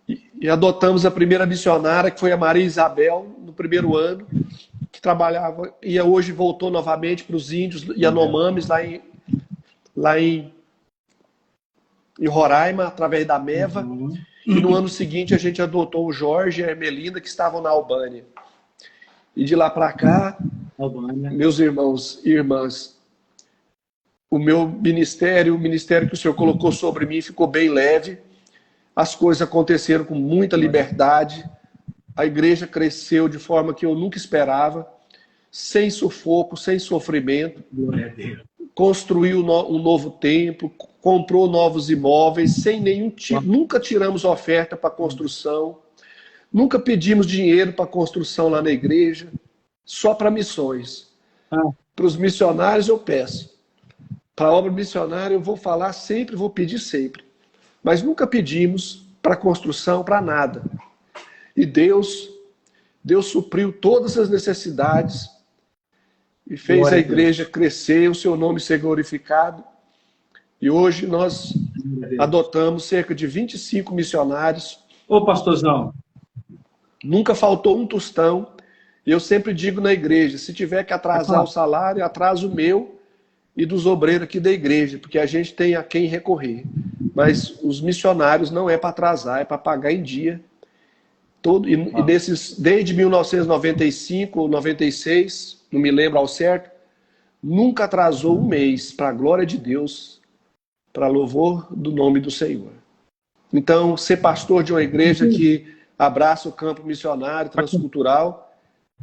E adotamos a primeira missionária, que foi a Maria Isabel, no primeiro ano, que trabalhava, e hoje voltou novamente para os índios Yanomamis, lá em Roraima, através da Meva. Uhum. E no ano seguinte a gente adotou o Jorge e a Ermelinda, que estavam na Albânia. E de lá para cá, meus irmãos e irmãs, o meu ministério, o ministério que o Senhor colocou sobre mim, ficou bem leve. As coisas aconteceram com muita liberdade. A igreja cresceu de forma que eu nunca esperava, sem sufoco, sem sofrimento. Construiu um novo templo, comprou novos imóveis, sem nenhum tipo. Nunca tiramos oferta para construção, nunca pedimos dinheiro para construção lá na igreja, só para missões. Para os missionários eu peço. Para a obra missionária eu vou falar sempre, vou pedir sempre. Mas nunca pedimos para construção, para nada. E Deus supriu todas as necessidades e fez a igreja crescer, o seu nome ser glorificado. E hoje nós adotamos cerca de 25 missionários. Ô, pastorzão. Nunca faltou um tostão. Eu sempre digo na igreja, se tiver que atrasar o salário, atrasa o meu e dos obreiros aqui da igreja, porque a gente tem a quem recorrer. Mas os missionários não é para atrasar, é para pagar em dia. Desde 1995 ou 96, não me lembro ao certo, nunca atrasou um mês, para a glória de Deus, para louvor do nome do Senhor. Então, ser pastor de uma igreja que abraça o campo missionário, transcultural,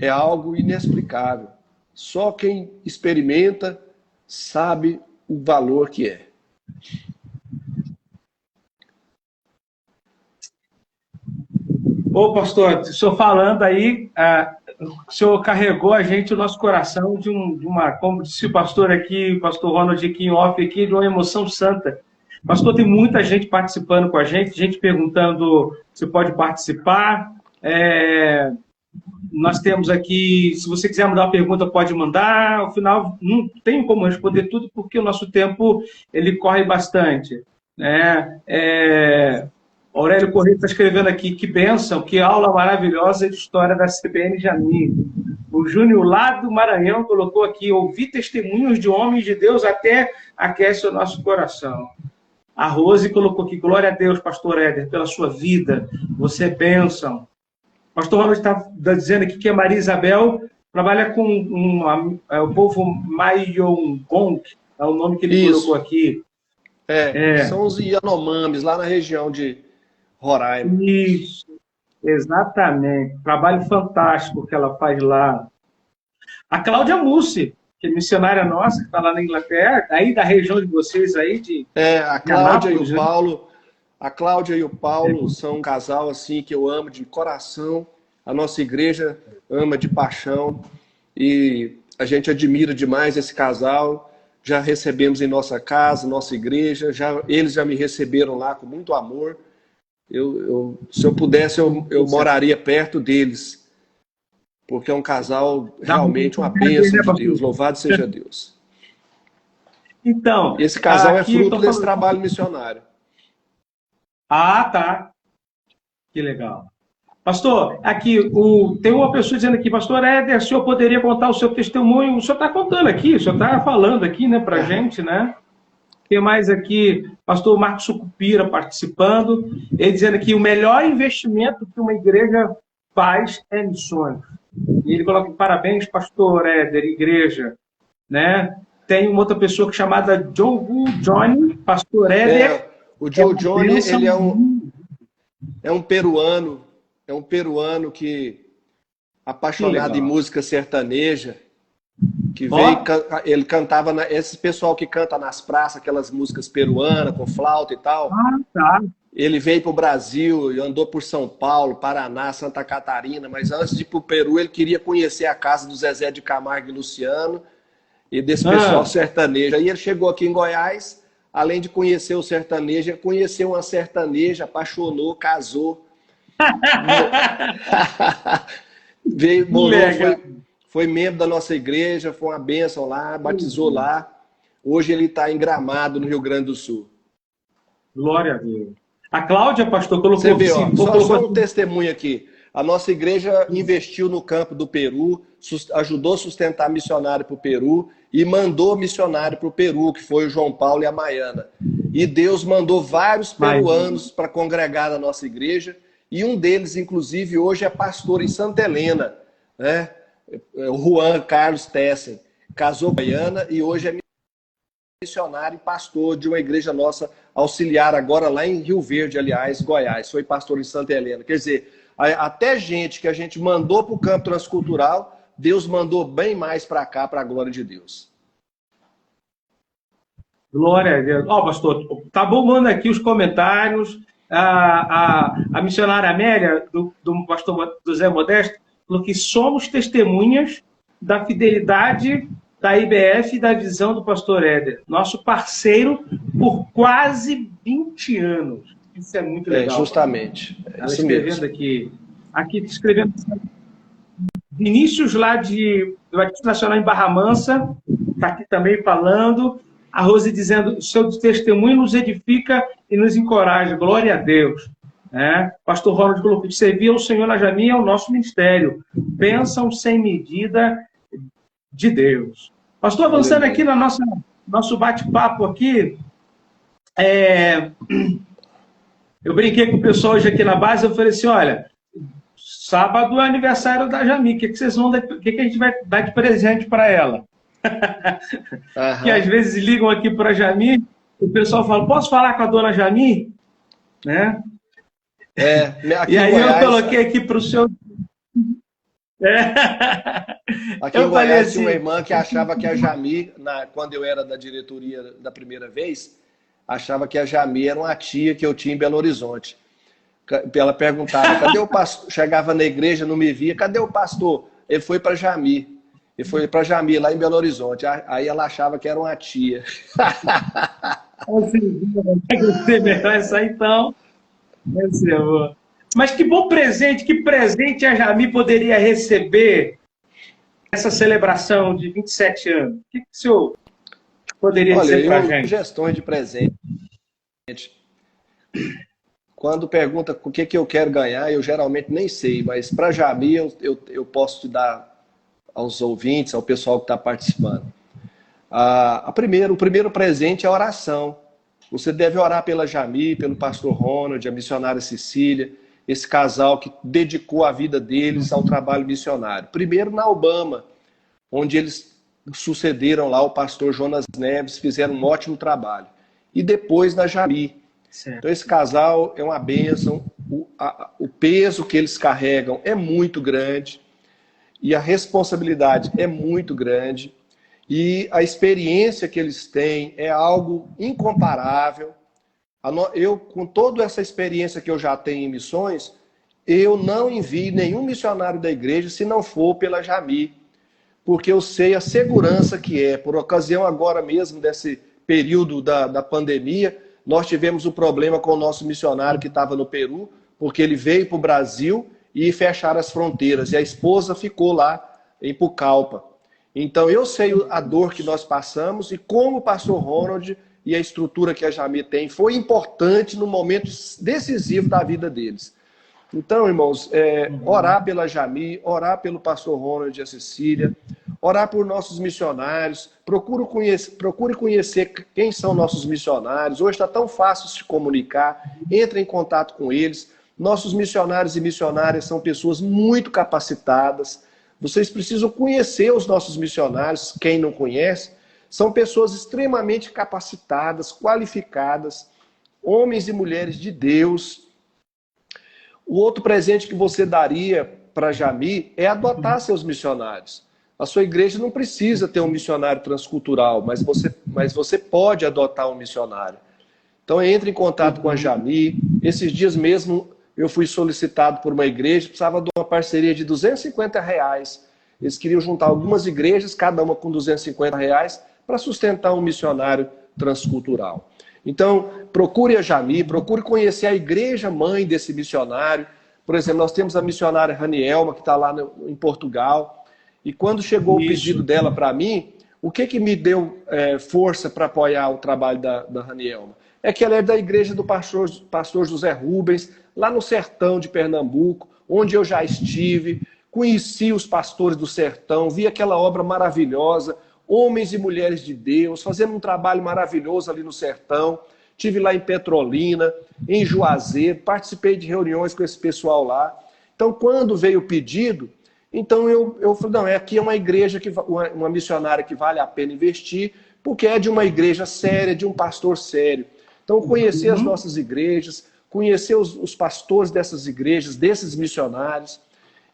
é algo inexplicável. Só quem experimenta sabe o valor que é. Ô, pastor, o senhor falando aí, o senhor carregou a gente, o nosso coração, de uma, como disse o pastor aqui, o pastor Ronald aqui em off, aqui, de uma emoção santa. Pastor, tem muita gente participando com a gente perguntando se pode participar. Nós temos aqui, se você quiser mandar uma pergunta, pode mandar. Ao final, não tenho como responder tudo, porque o nosso tempo ele corre bastante. Aurélio Corrêa está escrevendo aqui, que bênção, que aula maravilhosa de história da CBN Jami. O Júnior, lá do Maranhão, colocou aqui, ouvir testemunhos de homens de Deus até aquece o nosso coração. A Rose colocou aqui, glória a Deus, pastor Éder, pela sua vida, você é bênção. O pastor Ronald está dizendo aqui que a Maria Isabel trabalha com o povo Mayongong, é o nome que ele colocou aqui. São os Yanomamis, lá na região de Roraima. Isso, exatamente. Trabalho fantástico que ela faz lá. A Cláudia Mussi, que é missionária nossa, que está lá na Inglaterra, aí da região de vocês aí, de a Cláudia e o Paulo. A Cláudia e o Paulo são um casal assim que eu amo de coração. A nossa igreja ama de paixão. E a gente admira demais esse casal. Já recebemos em nossa casa, nossa igreja. Eles já me receberam lá com muito amor. Se eu pudesse, eu moraria perto deles. Porque é um casal realmente uma bênção de Deus. Louvado seja Deus. Então, esse casal é fruto desse trabalho missionário. Ah, tá. Que legal. Pastor, aqui tem uma pessoa dizendo aqui, pastor Éder, o senhor poderia contar o seu testemunho? O senhor está contando aqui, o senhor está falando aqui, né, para a gente, né? Tem mais aqui, pastor Marcos Sucupira participando, ele dizendo que o melhor investimento que uma igreja faz é missões. E ele coloca parabéns, pastor Éder, igreja, né? Tem uma outra pessoa chamada Johnny, pastor Éder. O Johnny, ele é um peruano, que apaixonado em música sertaneja, que veio, ele cantava, esse pessoal que canta nas praças, aquelas músicas peruanas, com flauta e tal. Ah, tá. Ele veio para o Brasil e andou por São Paulo, Paraná, Santa Catarina, mas antes de ir para o Peru, ele queria conhecer a casa do Zezé de Camargo e Luciano e desse pessoal sertanejo. Aí ele chegou aqui em Goiás, além de conhecer o sertanejo, ele conheceu uma sertaneja, apaixonou, casou. Veio, morou, foi membro da nossa igreja, foi uma bênção lá, batizou lá. Hoje ele está em Gramado, no Rio Grande do Sul. Glória a Deus. A Cláudia, pastor, colocou... Você vê, só um testemunho aqui. A nossa igreja investiu no campo do Peru, ajudou a sustentar missionário para o Peru e mandou missionário para o Peru, que foi o João Paulo e a Maiana. E Deus mandou vários peruanos para congregar na nossa igreja, e um deles, inclusive, hoje é pastor em Santa Helena, né? O Juan Carlos Tessen. Casou com a Maiana e hoje é missionário e pastor de uma igreja nossa auxiliar agora lá em Rio Verde, aliás, Goiás. Foi pastor em Santa Helena. Quer dizer, até gente que a gente mandou para o campo transcultural, Deus mandou bem mais para cá, para a glória de Deus. Glória a Deus. Ó, pastor, tá bombando aqui os comentários. A missionária Amélia, do pastor José Modesto, falou que somos testemunhas da fidelidade da IBF e da visão do pastor Éder, nosso parceiro por quase 20 anos. Isso é muito legal. Justamente. Ela escrevendo aqui escrevendo Vinícius lá do Batista Nacional em Barra Mansa, está aqui também falando. A Rose dizendo, seu testemunho nos edifica e nos encoraja. Glória a Deus. né? Pastor Ronald colocou: servir ao Senhor na Jami é o nosso ministério. Bênção sem medida de Deus. Pastor, avançando aqui no nosso bate-papo aqui, eu brinquei com o pessoal hoje aqui na base, eu falei assim, olha, sábado é aniversário da Jami, o que vocês vão dar, o que a gente vai dar de presente para ela? Que às vezes ligam aqui para a Jami, o pessoal fala, posso falar com a dona Jami? Né? Aqui e aí Goiás, eu coloquei aqui para o seu... Aqui em Goiás tinha uma irmã que achava que a Jami, quando eu era da diretoria da primeira vez, achava que a Jami era uma tia que eu tinha em Belo Horizonte. Ela perguntava, cadê o pastor? Chegava na igreja, não me via, cadê o pastor? Ele foi para Jami. Ele foi para Jami, lá em Belo Horizonte. Aí ela achava que era uma tia. Essa aí, então. Mas que bom presente, que presente a Jami poderia receber essa celebração de 27 anos? O que o senhor poderia dizer para a gente? Sugestões de presente. Quando pergunta o que eu quero ganhar, eu geralmente nem sei, mas para Jami eu posso te dar aos ouvintes, ao pessoal que está participando. O primeiro presente é a oração. Você deve orar pela Jami, pelo pastor Ronald, a missionária Cecília, esse casal que dedicou a vida deles ao trabalho missionário. Primeiro na Obama, onde eles sucederam lá o pastor Jonas Neves, fizeram um ótimo trabalho. E depois na Jami. Certo. Então esse casal é uma bênção, o peso que eles carregam é muito grande e a responsabilidade é muito grande e a experiência que eles têm é algo incomparável. Eu, com toda essa experiência que eu já tenho em missões, eu não envio nenhum missionário da igreja se não for pela Jami, porque eu sei a segurança que é. Por ocasião agora mesmo desse período da pandemia, nós tivemos um problema com o nosso missionário que estava no Peru, porque ele veio para o Brasil e fecharam as fronteiras, e a esposa ficou lá em Pucallpa. Então eu sei a dor que nós passamos e como o pastor Ronald e a estrutura que a Jami tem foi importante no momento decisivo da vida deles. Então, irmãos, orar pela Jami, orar pelo pastor Ronald e a Cecília, orar por nossos missionários, procure conhecer quem são nossos missionários. Hoje está tão fácil se comunicar, entre em contato com eles. Nossos missionários e missionárias são pessoas muito capacitadas. Vocês precisam conhecer os nossos missionários, quem não conhece. São pessoas extremamente capacitadas, qualificadas, homens e mulheres de Deus. O outro presente que você daria para a Jami é adotar seus missionários. A sua igreja não precisa ter um missionário transcultural, mas você pode adotar um missionário. Então entre em contato com a Jami. Esses dias mesmo eu fui solicitado por uma igreja, precisava de uma parceria de R$250. Eles queriam juntar algumas igrejas, cada uma com R$250, para sustentar um missionário transcultural. Então, procure a Jami, procure conhecer a igreja mãe desse missionário. Por exemplo, nós temos a missionária Ranielma, que está lá em Portugal. E quando chegou o pedido dela para mim, o que me deu força para apoiar o trabalho da Ranielma? É que ela é da igreja do pastor José Rubens, lá no sertão de Pernambuco, onde eu já estive, conheci os pastores do sertão, vi aquela obra maravilhosa, homens e mulheres de Deus, fazendo um trabalho maravilhoso ali no sertão. Estive lá em Petrolina, em Juazeiro, participei de reuniões com esse pessoal lá. Então, quando veio o pedido, então eu falei, não, aqui é uma igreja, uma missionária que vale a pena investir, porque é de uma igreja séria, de um pastor sério. Então, conhecer as nossas igrejas, conhecer os pastores dessas igrejas, desses missionários,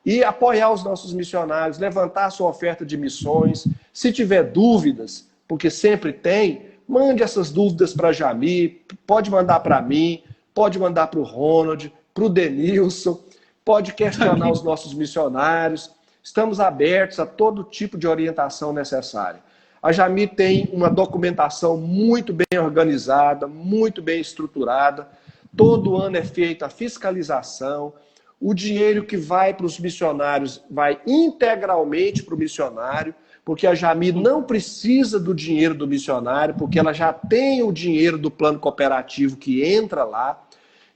e apoiar os nossos missionários, levantar a sua oferta de missões. Se tiver dúvidas, porque sempre tem, mande essas dúvidas para a Jami, pode mandar para mim, pode mandar para o Ronald, para o Denilson, pode questionar os nossos missionários. Estamos abertos a todo tipo de orientação necessária. A Jami tem uma documentação muito bem organizada, muito bem estruturada. Todo ano é feita a fiscalização. O dinheiro que vai para os missionários vai integralmente para o missionário, porque a Jami não precisa do dinheiro do missionário, porque ela já tem o dinheiro do plano cooperativo que entra lá.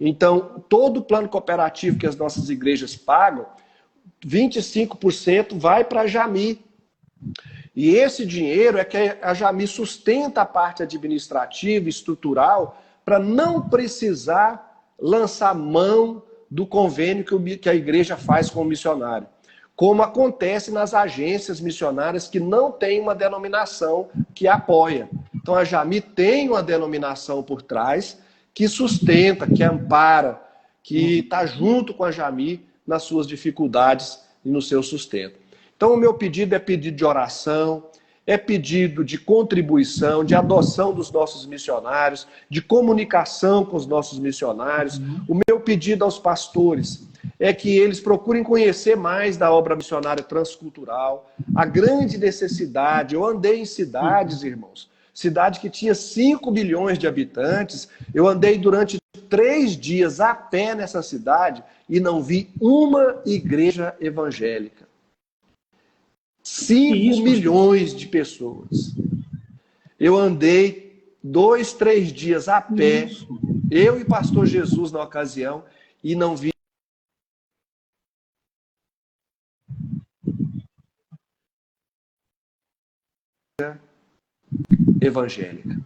Então, todo o plano cooperativo que as nossas igrejas pagam, 25% vai para a Jami. E esse dinheiro é que a Jami sustenta a parte administrativa e estrutural para não precisar lançar mão do convênio que a igreja faz com o missionário. Como acontece nas agências missionárias que não tem uma denominação que apoia. Então a Jami tem uma denominação por trás que sustenta, que ampara, que está junto com a Jami nas suas dificuldades e no seu sustento. Então o meu pedido é pedido de oração, é pedido de contribuição, de adoção dos nossos missionários, de comunicação com os nossos missionários. O meu pedido aos pastores é que eles procurem conhecer mais da obra missionária transcultural, a grande necessidade. Eu andei em cidades, irmãos, cidade que tinha 5 milhões de habitantes, eu andei durante 3 dias a pé nessa cidade e não vi uma igreja evangélica. 5 milhões de pessoas. Eu andei 2, 3 dias a pé, eu e pastor Jesus na ocasião, e não vi evangélica.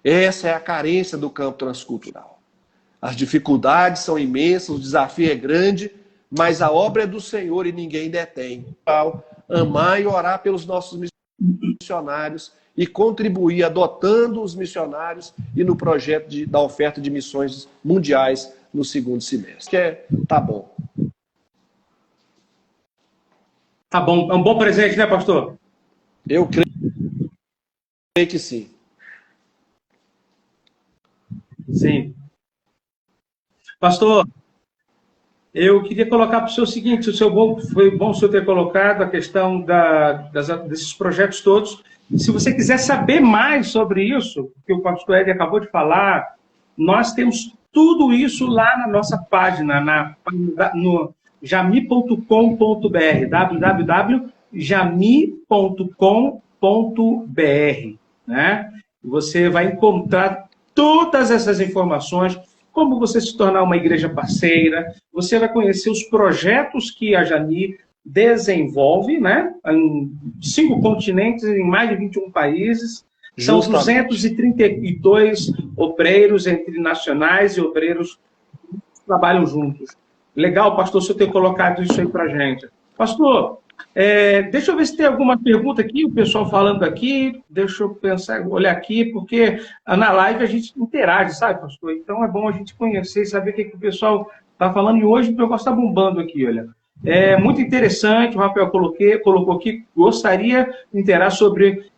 Essa é a carência do campo transcultural. As dificuldades são imensas, o desafio é grande, mas a obra é do Senhor e ninguém detém. Amar e orar pelos nossos missionários e contribuir adotando os missionários e no projeto da oferta de missões mundiais no segundo semestre. Tá bom. Tá bom. É um bom presente, né, pastor? Eu creio que sim. Sim. Pastor, eu queria colocar para o senhor o seguinte, foi bom o senhor ter colocado a questão desses projetos todos. Se você quiser saber mais sobre isso, que o pastor Ed acabou de falar, nós temos tudo isso lá na nossa página, no jami.com.br, www.jami.com.br, né? Você vai encontrar todas essas informações, como você se tornar uma igreja parceira, você vai conhecer os projetos que a Jami desenvolve, né? Em 5 continentes, em mais de 21 países. São 232 obreiros entre nacionais e obreiros que trabalham juntos. Legal, pastor, o senhor ter colocado isso aí para a gente. Pastor, deixa eu ver se tem alguma pergunta aqui, o pessoal falando aqui, deixa eu pensar, olhar aqui, porque na live a gente interage, sabe, pastor? Então é bom a gente conhecer e saber o que o pessoal está falando, e hoje o negócio está bombando aqui, olha. É muito interessante, o Rafael colocou aqui, gostaria de interar sobre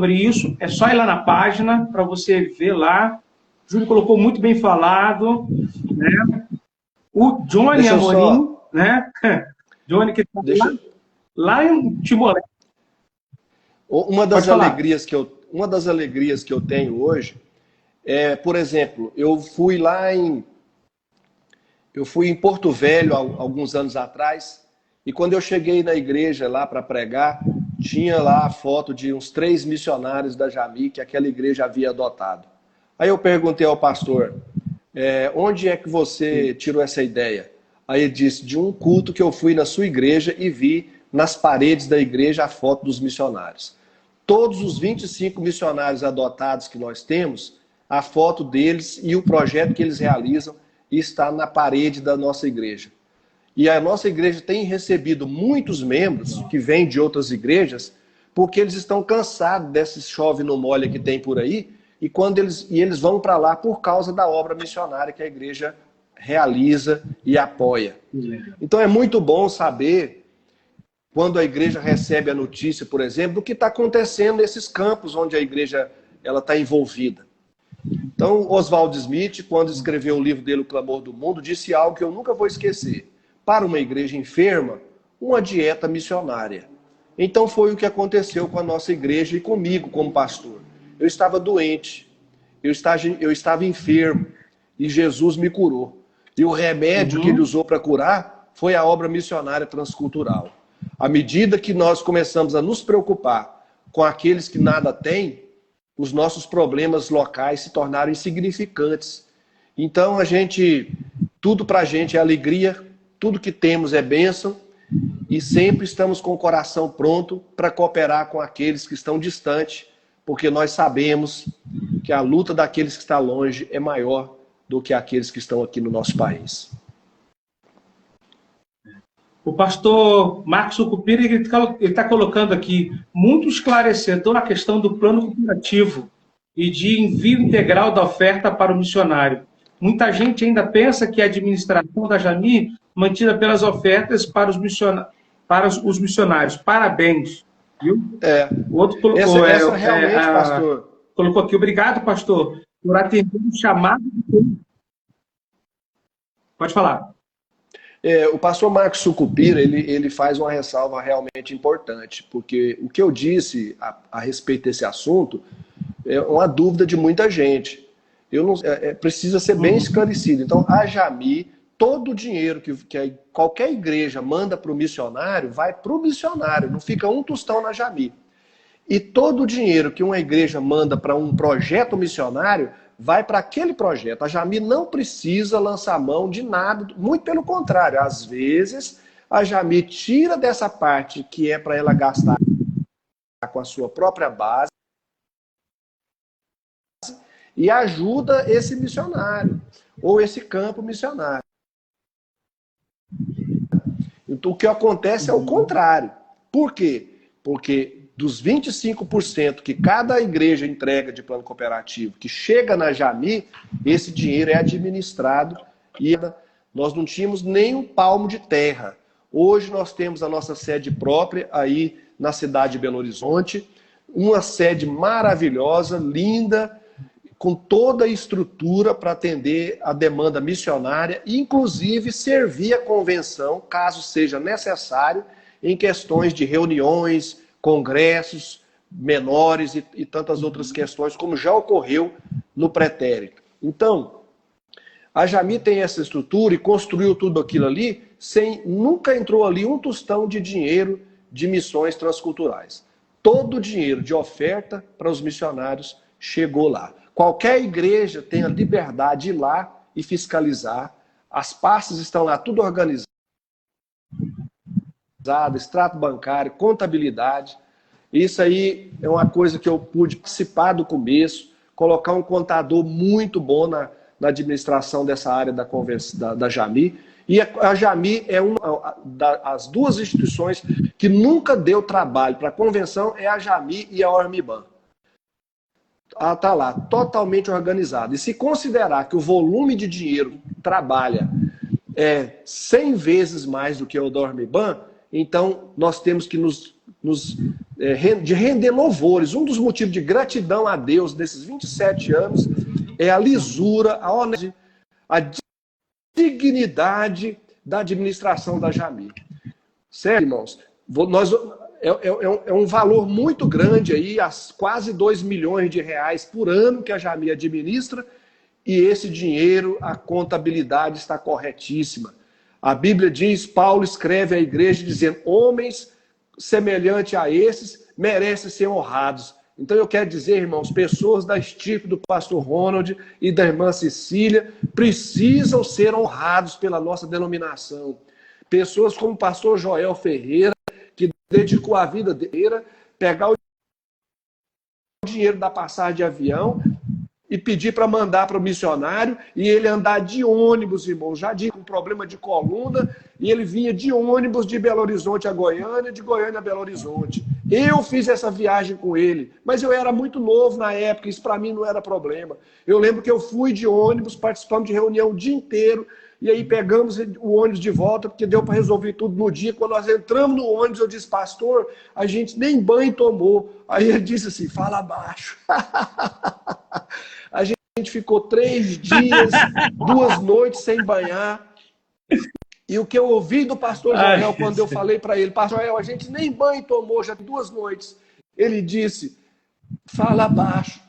isso, é só ir lá na página para você ver lá. O Júlio colocou muito bem falado, né? O Johnny Amorim, né? Johnny que está lá em Timor. Uma das alegrias que eu tenho hoje é, por exemplo, eu fui em Porto Velho alguns anos atrás, e quando eu cheguei na igreja lá para pregar, tinha lá a foto de uns 3 missionários da Jami que aquela igreja havia adotado. Aí eu perguntei ao pastor, onde é que você tirou essa ideia? Aí ele disse, de um culto que eu fui na sua igreja e vi nas paredes da igreja a foto dos missionários. Todos os 25 missionários adotados que nós temos, a foto deles e o projeto que eles realizam está na parede da nossa igreja. E a nossa igreja tem recebido muitos membros que vêm de outras igrejas, porque eles estão cansados desse chove no molha que tem por aí, e eles vão para lá por causa da obra missionária que a igreja realiza e apoia. Então é muito bom saber, quando a igreja recebe a notícia, por exemplo, do que está acontecendo nesses campos onde a igreja está envolvida. Então, Oswald Smith, quando escreveu o livro dele, O Clamor do Mundo, disse algo que eu nunca vou esquecer. Para uma igreja enferma, uma dieta missionária. Então foi o que aconteceu com a nossa igreja e comigo como pastor. Eu estava doente, eu estava enfermo, e Jesus me curou. E o remédio que ele usou para curar foi a obra missionária transcultural. À medida que nós começamos a nos preocupar com aqueles que nada têm, os nossos problemas locais se tornaram insignificantes. Então, tudo para a gente é alegria, tudo que temos é bênção, e sempre estamos com o coração pronto para cooperar com aqueles que estão distantes, porque nós sabemos que a luta daqueles que estão longe é maior do que aqueles que estão aqui no nosso país. O pastor Marcos Sucupira está colocando aqui muito esclarecedor a questão do plano cooperativo e de envio integral da oferta para o missionário. Muita gente ainda pensa que a administração da Jami mantida pelas ofertas para os missionários. Parabéns. Viu? O outro colocou, essa realmente, pastor. Colocou aqui, obrigado, pastor, por atender o chamado. Pode falar. O pastor Marcos Sucupira, ele faz uma ressalva realmente importante, porque o que eu disse a respeito desse assunto é uma dúvida de muita gente. Precisa ser bem esclarecido. Então, a Jami, todo o dinheiro que qualquer igreja manda para o missionário, vai para o missionário, não fica um tostão na Jami. E todo o dinheiro que uma igreja manda para um projeto missionário, vai para aquele projeto. A Jami não precisa lançar mão de nada, muito pelo contrário. Às vezes, a Jami tira dessa parte que é para ela gastar com a sua própria base e ajuda esse missionário, ou esse campo missionário. Então, o que acontece é o contrário. Por quê? Porque dos 25% que cada igreja entrega de plano cooperativo, que chega na Jami, esse dinheiro é administrado e nós não tínhamos nem um palmo de terra. Hoje nós temos a nossa sede própria aí na cidade de Belo Horizonte, uma sede maravilhosa, linda, com toda a estrutura para atender a demanda missionária, inclusive servir a convenção, caso seja necessário, em questões de reuniões, congressos menores e tantas outras questões, como já ocorreu no pretérito. Então, a Jami tem essa estrutura e construiu tudo aquilo ali, nunca entrou ali um tostão de dinheiro de missões transculturais. Todo o dinheiro de oferta para os missionários chegou lá. Qualquer igreja tem a liberdade de ir lá e fiscalizar. As pastas estão lá, tudo organizado. Extrato bancário, contabilidade. Isso aí é uma coisa que eu pude participar do começo, colocar um contador muito bom na administração dessa área da Jami. E a Jami é uma das duas instituições que nunca deu trabalho para a convenção, é a Jami e a Ormiban. Está lá, totalmente organizado. E se considerar que o volume de dinheiro que trabalha é 100 vezes mais do que o da Ormiban, então nós temos que de render louvores. Um dos motivos de gratidão a Deus nesses 27 anos é a lisura, a honestidade, a dignidade da administração da Jami. Sério, irmãos, é um valor muito grande aí, quase 2 milhões de reais por ano que a Jami administra, e esse dinheiro, a contabilidade está corretíssima. A Bíblia diz, Paulo escreve à igreja dizendo, homens semelhantes a esses merecem ser honrados. Então eu quero dizer, irmãos, pessoas da estirpe do pastor Ronald e da irmã Cecília precisam ser honrados pela nossa denominação. Pessoas como o pastor Joel Ferreira, que dedicou a vida dele, pegar o dinheiro da passagem de avião e pedir para mandar para o missionário, e ele andar de ônibus, irmão, já com problema de coluna, e ele vinha de ônibus de Belo Horizonte a Goiânia, de Goiânia a Belo Horizonte. Eu fiz essa viagem com ele, mas eu era muito novo na época, isso para mim não era problema. Eu lembro que eu fui de ônibus, participamos de reunião o dia inteiro, e aí pegamos o ônibus de volta, porque deu para resolver tudo no dia. Quando nós entramos no ônibus, eu disse, pastor, a gente nem banho tomou. Aí ele disse assim, fala baixo. A gente ficou 3 dias, 2 noites sem banhar. E o que eu ouvi do pastor Joel, quando eu falei para ele, pastor Joel, a gente nem banho tomou, já 2 noites. Ele disse, fala baixo.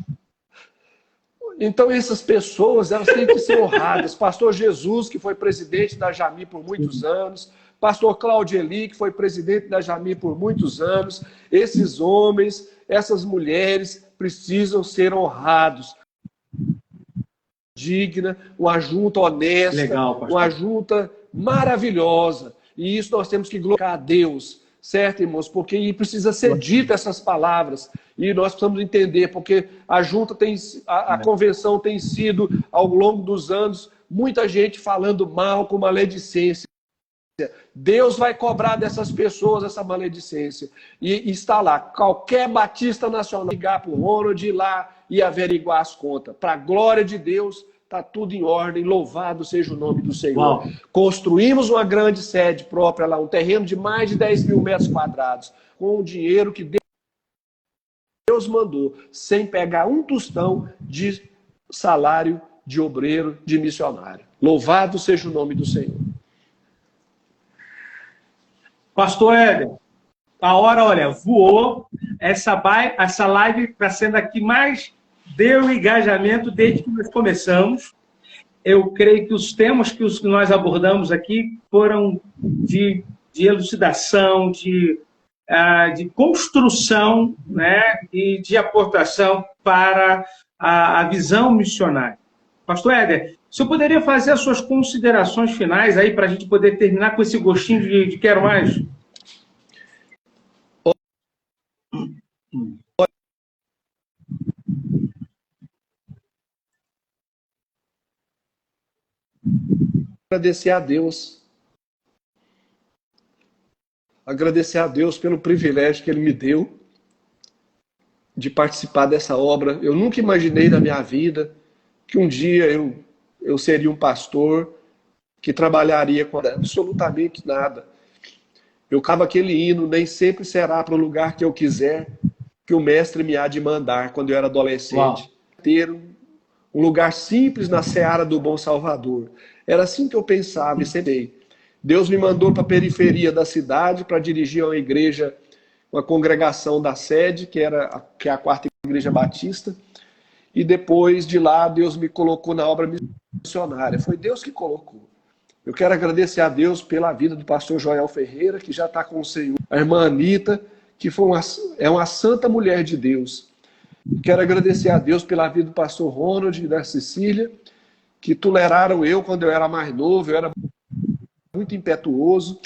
Então essas pessoas, elas têm que ser honradas. Pastor Jesus, que foi presidente da Jami por muitos anos, pastor Cláudio Eli, que foi presidente da Jami por muitos anos, esses homens, essas mulheres precisam ser honrados. digna, uma junta honesta, Legal, pastor. uma junta maravilhosa. E isso nós temos que glorificar a Deus, certo, irmãos? Porque precisa ser dito essas palavras. E nós precisamos entender, porque a junta a convenção tem sido, ao longo dos anos, muita gente falando mal, com maledicência. Deus vai cobrar dessas pessoas essa maledicência. E está lá, qualquer batista nacional ligar para o Ronald, ir lá e averiguar as contas. Para a glória de Deus, está tudo em ordem, louvado seja o nome do Senhor. Uau. Construímos uma grande sede própria lá, um terreno de mais de 10 mil metros quadrados, com o dinheiro que Deus mandou, sem pegar um tostão de salário de obreiro, de missionário. Louvado seja o nome do Senhor. Pastor Éder, a hora, olha, voou. Essa live está sendo a que mais deu engajamento desde que nós começamos. Eu creio que os temas que nós abordamos aqui foram de elucidação, de construção, né, e de aportação para a visão missionária. Pastor Éder, o senhor poderia fazer as suas considerações finais aí para a gente poder terminar com esse gostinho de quero mais? Agradecer a Deus. Agradecer a Deus pelo privilégio que Ele me deu de participar dessa obra. Eu nunca imaginei na minha vida que um dia eu seria um pastor que trabalharia com absolutamente nada. Eu cava aquele hino, nem sempre será para o lugar que eu quiser, que o mestre me há de mandar, quando eu era adolescente. Uau. Ter um lugar simples na seara do bom Salvador. Era assim que eu pensava e sempre. Deus me mandou para a periferia da cidade para dirigir uma igreja, uma congregação da sede, que é a quarta igreja batista. E depois de lá, Deus me colocou na obra missionária. Foi Deus que colocou. Eu quero agradecer a Deus pela vida do pastor Joel Ferreira, que já está com o Senhor. A irmã Anitta, que é uma santa mulher de Deus. Quero agradecer a Deus pela vida do pastor Ronald e da Cecília, que toleraram eu quando eu era mais novo, eu era muito impetuoso.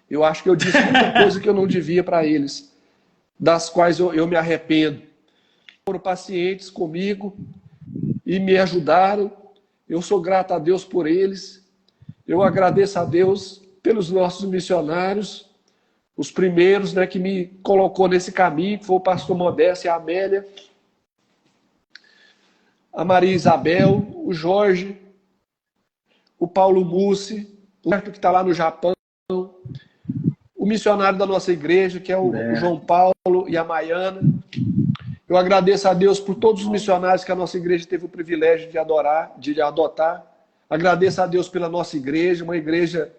Eu acho que eu disse muita coisa que eu não devia para eles, das quais eu me arrependo. Foram pacientes comigo e me ajudaram. Eu sou grato a Deus por eles. Eu agradeço a Deus pelos nossos missionários, os primeiros, né, que me colocou nesse caminho, que foi o pastor Modesto e a Amélia, a Maria Isabel, o Jorge, o Paulo Mussi, o Roberto que está lá no Japão, o missionário da nossa igreja, que é o João Paulo e a Maiana. Eu agradeço a Deus por todos os missionários que a nossa igreja teve o privilégio de adotar. Agradeço a Deus pela nossa igreja, uma igreja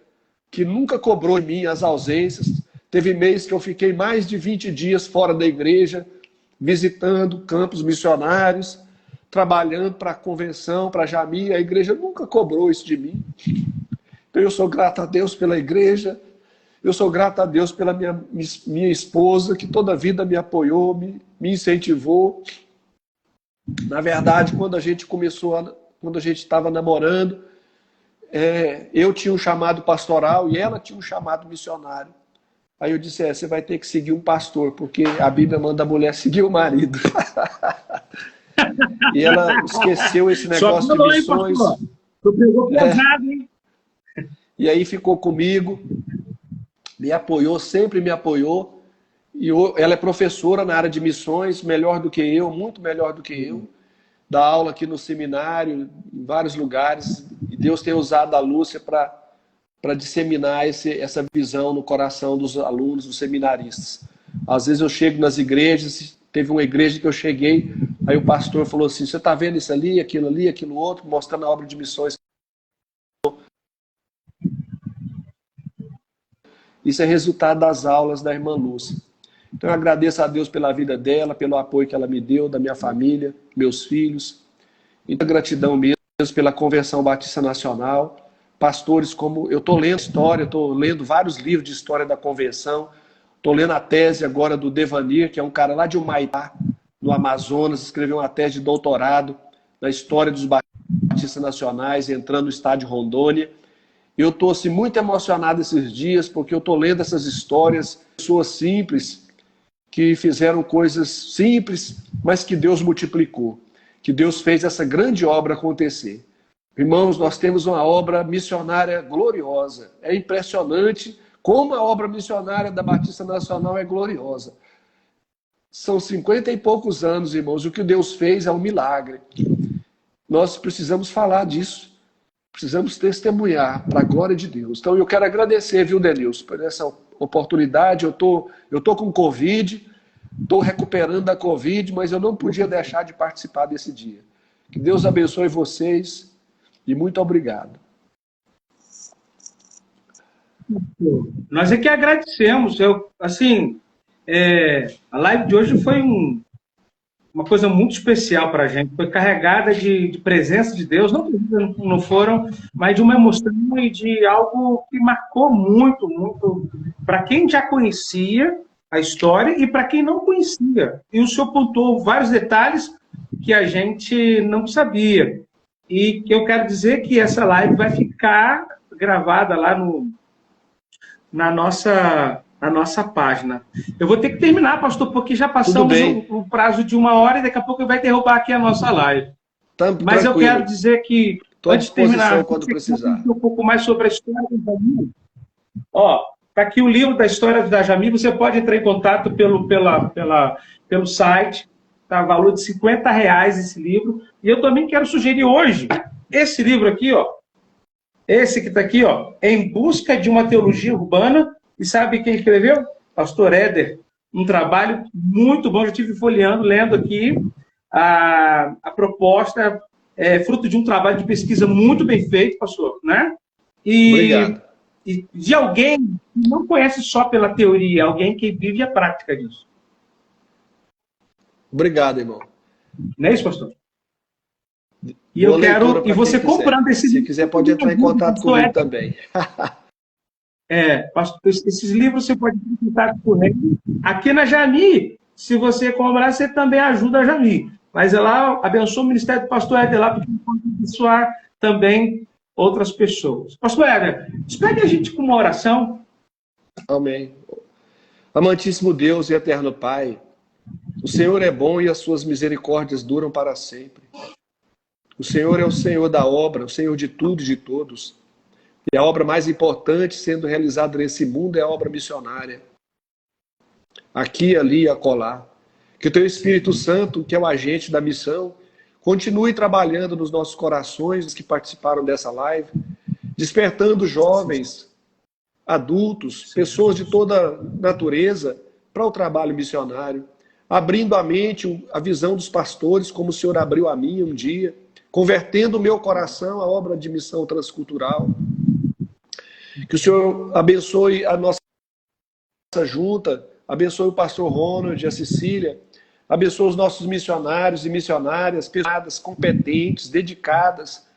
que nunca cobrou de mim as ausências. Teve mês que eu fiquei mais de 20 dias fora da igreja, visitando campos missionários, trabalhando para a convenção, para a Jami. A igreja nunca cobrou isso de mim. Então eu sou grato a Deus pela igreja. Eu sou grato a Deus pela minha esposa, que toda a vida me apoiou, me incentivou. Na verdade, quando a gente estava namorando, eu tinha um chamado pastoral e ela tinha um chamado missionário. Aí eu disse, você vai ter que seguir um pastor, porque a Bíblia manda a mulher seguir o marido. E ela esqueceu esse negócio de missões. Tu pegou pesado, hein? E aí ficou comigo, me apoiou, sempre me apoiou. E ela é professora na área de missões, melhor do que eu, muito melhor do que eu. Dá aula aqui no seminário, em vários lugares. E Deus tem usado a Lúcia para disseminar essa visão no coração dos alunos, dos seminaristas. Às vezes eu chego nas igrejas, teve uma igreja que eu cheguei, aí o pastor falou assim, você está vendo isso ali, aquilo outro, mostrando a obra de missões. Isso é resultado das aulas da irmã Lúcia. Então eu agradeço a Deus pela vida dela, pelo apoio que ela me deu, da minha família, meus filhos. E muita gratidão mesmo pela Convenção Batista Nacional. Pastores como... Eu estou lendo história, estou lendo vários livros de história da Convenção. Estou lendo a tese agora do Devanir, que é um cara lá de Humaitá, no Amazonas, escreveu uma tese de doutorado na história dos batistas nacionais, entrando no estádio Rondônia. Eu estou assim, muito emocionado esses dias, porque eu estou lendo essas histórias, pessoas simples, que fizeram coisas simples, mas que Deus multiplicou, que Deus fez essa grande obra acontecer. Irmãos, nós temos uma obra missionária gloriosa. É impressionante como a obra missionária da Batista Nacional é gloriosa. São 50 e poucos anos, irmãos, o que Deus fez é um milagre. Nós precisamos falar disso, precisamos testemunhar para a glória de Deus. Então eu quero agradecer, viu, Denilson, por essa oportunidade. Eu tô com Covid, estou recuperando da Covid, mas eu não podia deixar de participar desse dia. Que Deus abençoe vocês e muito obrigado. Nós é que agradecemos. A live de hoje foi uma coisa muito especial para a gente. Foi carregada de presença de Deus, não foram, mas de uma emoção e de algo que marcou muito, muito para quem já conhecia a história e para quem não conhecia. E o senhor pontuou vários detalhes que a gente não sabia. E que eu quero dizer que essa live vai ficar gravada lá na nossa página. Eu vou ter que terminar, pastor, porque já passamos o prazo de 1 hora e daqui a pouco vai derrubar aqui a nossa live. Mas eu quero dizer que, antes de terminar, quando precisar, um pouco mais sobre a história do Jamil. Está aqui o livro da história da Jamil. Você pode entrar em contato pelo site. Tá, valor de R$50 esse livro. E eu também quero sugerir hoje esse livro aqui, esse que está aqui, Em Busca de uma Teologia Urbana. E sabe quem escreveu? Pastor Éder. Um trabalho muito bom. Já estive folheando, lendo aqui a proposta, fruto de um trabalho de pesquisa muito bem feito, pastor, né? Obrigado. E de alguém que não conhece só pela teoria, alguém que vive a prática disso. Obrigado, irmão. Não é isso, pastor? E eu quero. E você comprando esse livro. Se quiser, pode entrar em contato comigo também. Pastor, esses livros você pode entrar em contato com ele. Aqui na Jami, se você comprar, você também ajuda a Jami. Mas ela abençoa o ministério do pastor Éder lá, porque pode abençoar também outras pessoas. Pastor Éder, despede a gente com uma oração. Amém. Amantíssimo Deus e eterno Pai, o Senhor é bom e as suas misericórdias duram para sempre. O Senhor é o Senhor da obra, o Senhor de tudo e de todos. E a obra mais importante sendo realizada nesse mundo é a obra missionária. Aqui, ali e acolá. Que o Teu Espírito Santo, que é o agente da missão, continue trabalhando nos nossos corações que participaram dessa live, despertando jovens, adultos, pessoas de toda natureza para o trabalho missionário. Abrindo a mente, a visão dos pastores, como o Senhor abriu a minha um dia, convertendo o meu coração à obra de missão transcultural. Que o Senhor abençoe a nossa junta, abençoe o pastor Ronald, a Cecília, abençoe os nossos missionários e missionárias, pessoas competentes, dedicadas.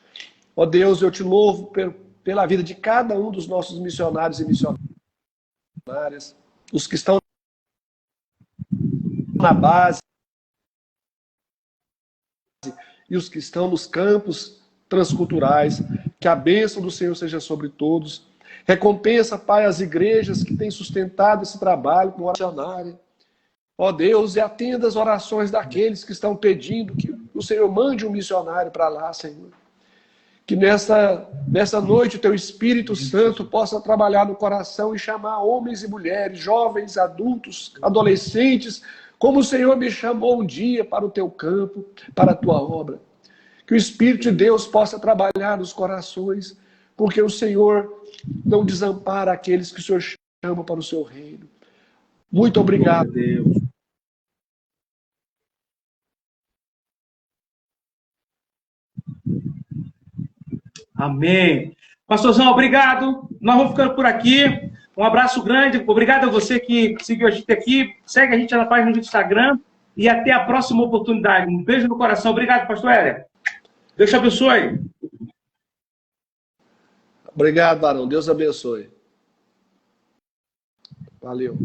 Ó Deus, eu te louvo pela vida de cada um dos nossos missionários e missionárias, os que estão na base e os que estão nos campos transculturais. Que a bênção do Senhor seja sobre todos. Recompensa, Pai, as igrejas que têm sustentado esse trabalho com oracionária. Ó Deus, e atenda as orações daqueles que estão pedindo que o Senhor mande um missionário para lá, Senhor. Que nessa noite o Teu Espírito Santo possa trabalhar no coração e chamar homens e mulheres, jovens, adultos, adolescentes, como o Senhor me chamou um dia para o Teu campo, para a Tua obra. Que o Espírito de Deus possa trabalhar nos corações, porque o Senhor não desampara aqueles que o Senhor chama para o Seu reino. Muito obrigado, Deus. Amém. Pastorzão, obrigado. Nós vamos ficando por aqui. Um abraço grande. Obrigado a você que seguiu a gente aqui. Segue a gente na página do Instagram. E até a próxima oportunidade. Um beijo no coração. Obrigado, pastor Éder. Deus te abençoe. Obrigado, Barão. Deus abençoe. Valeu.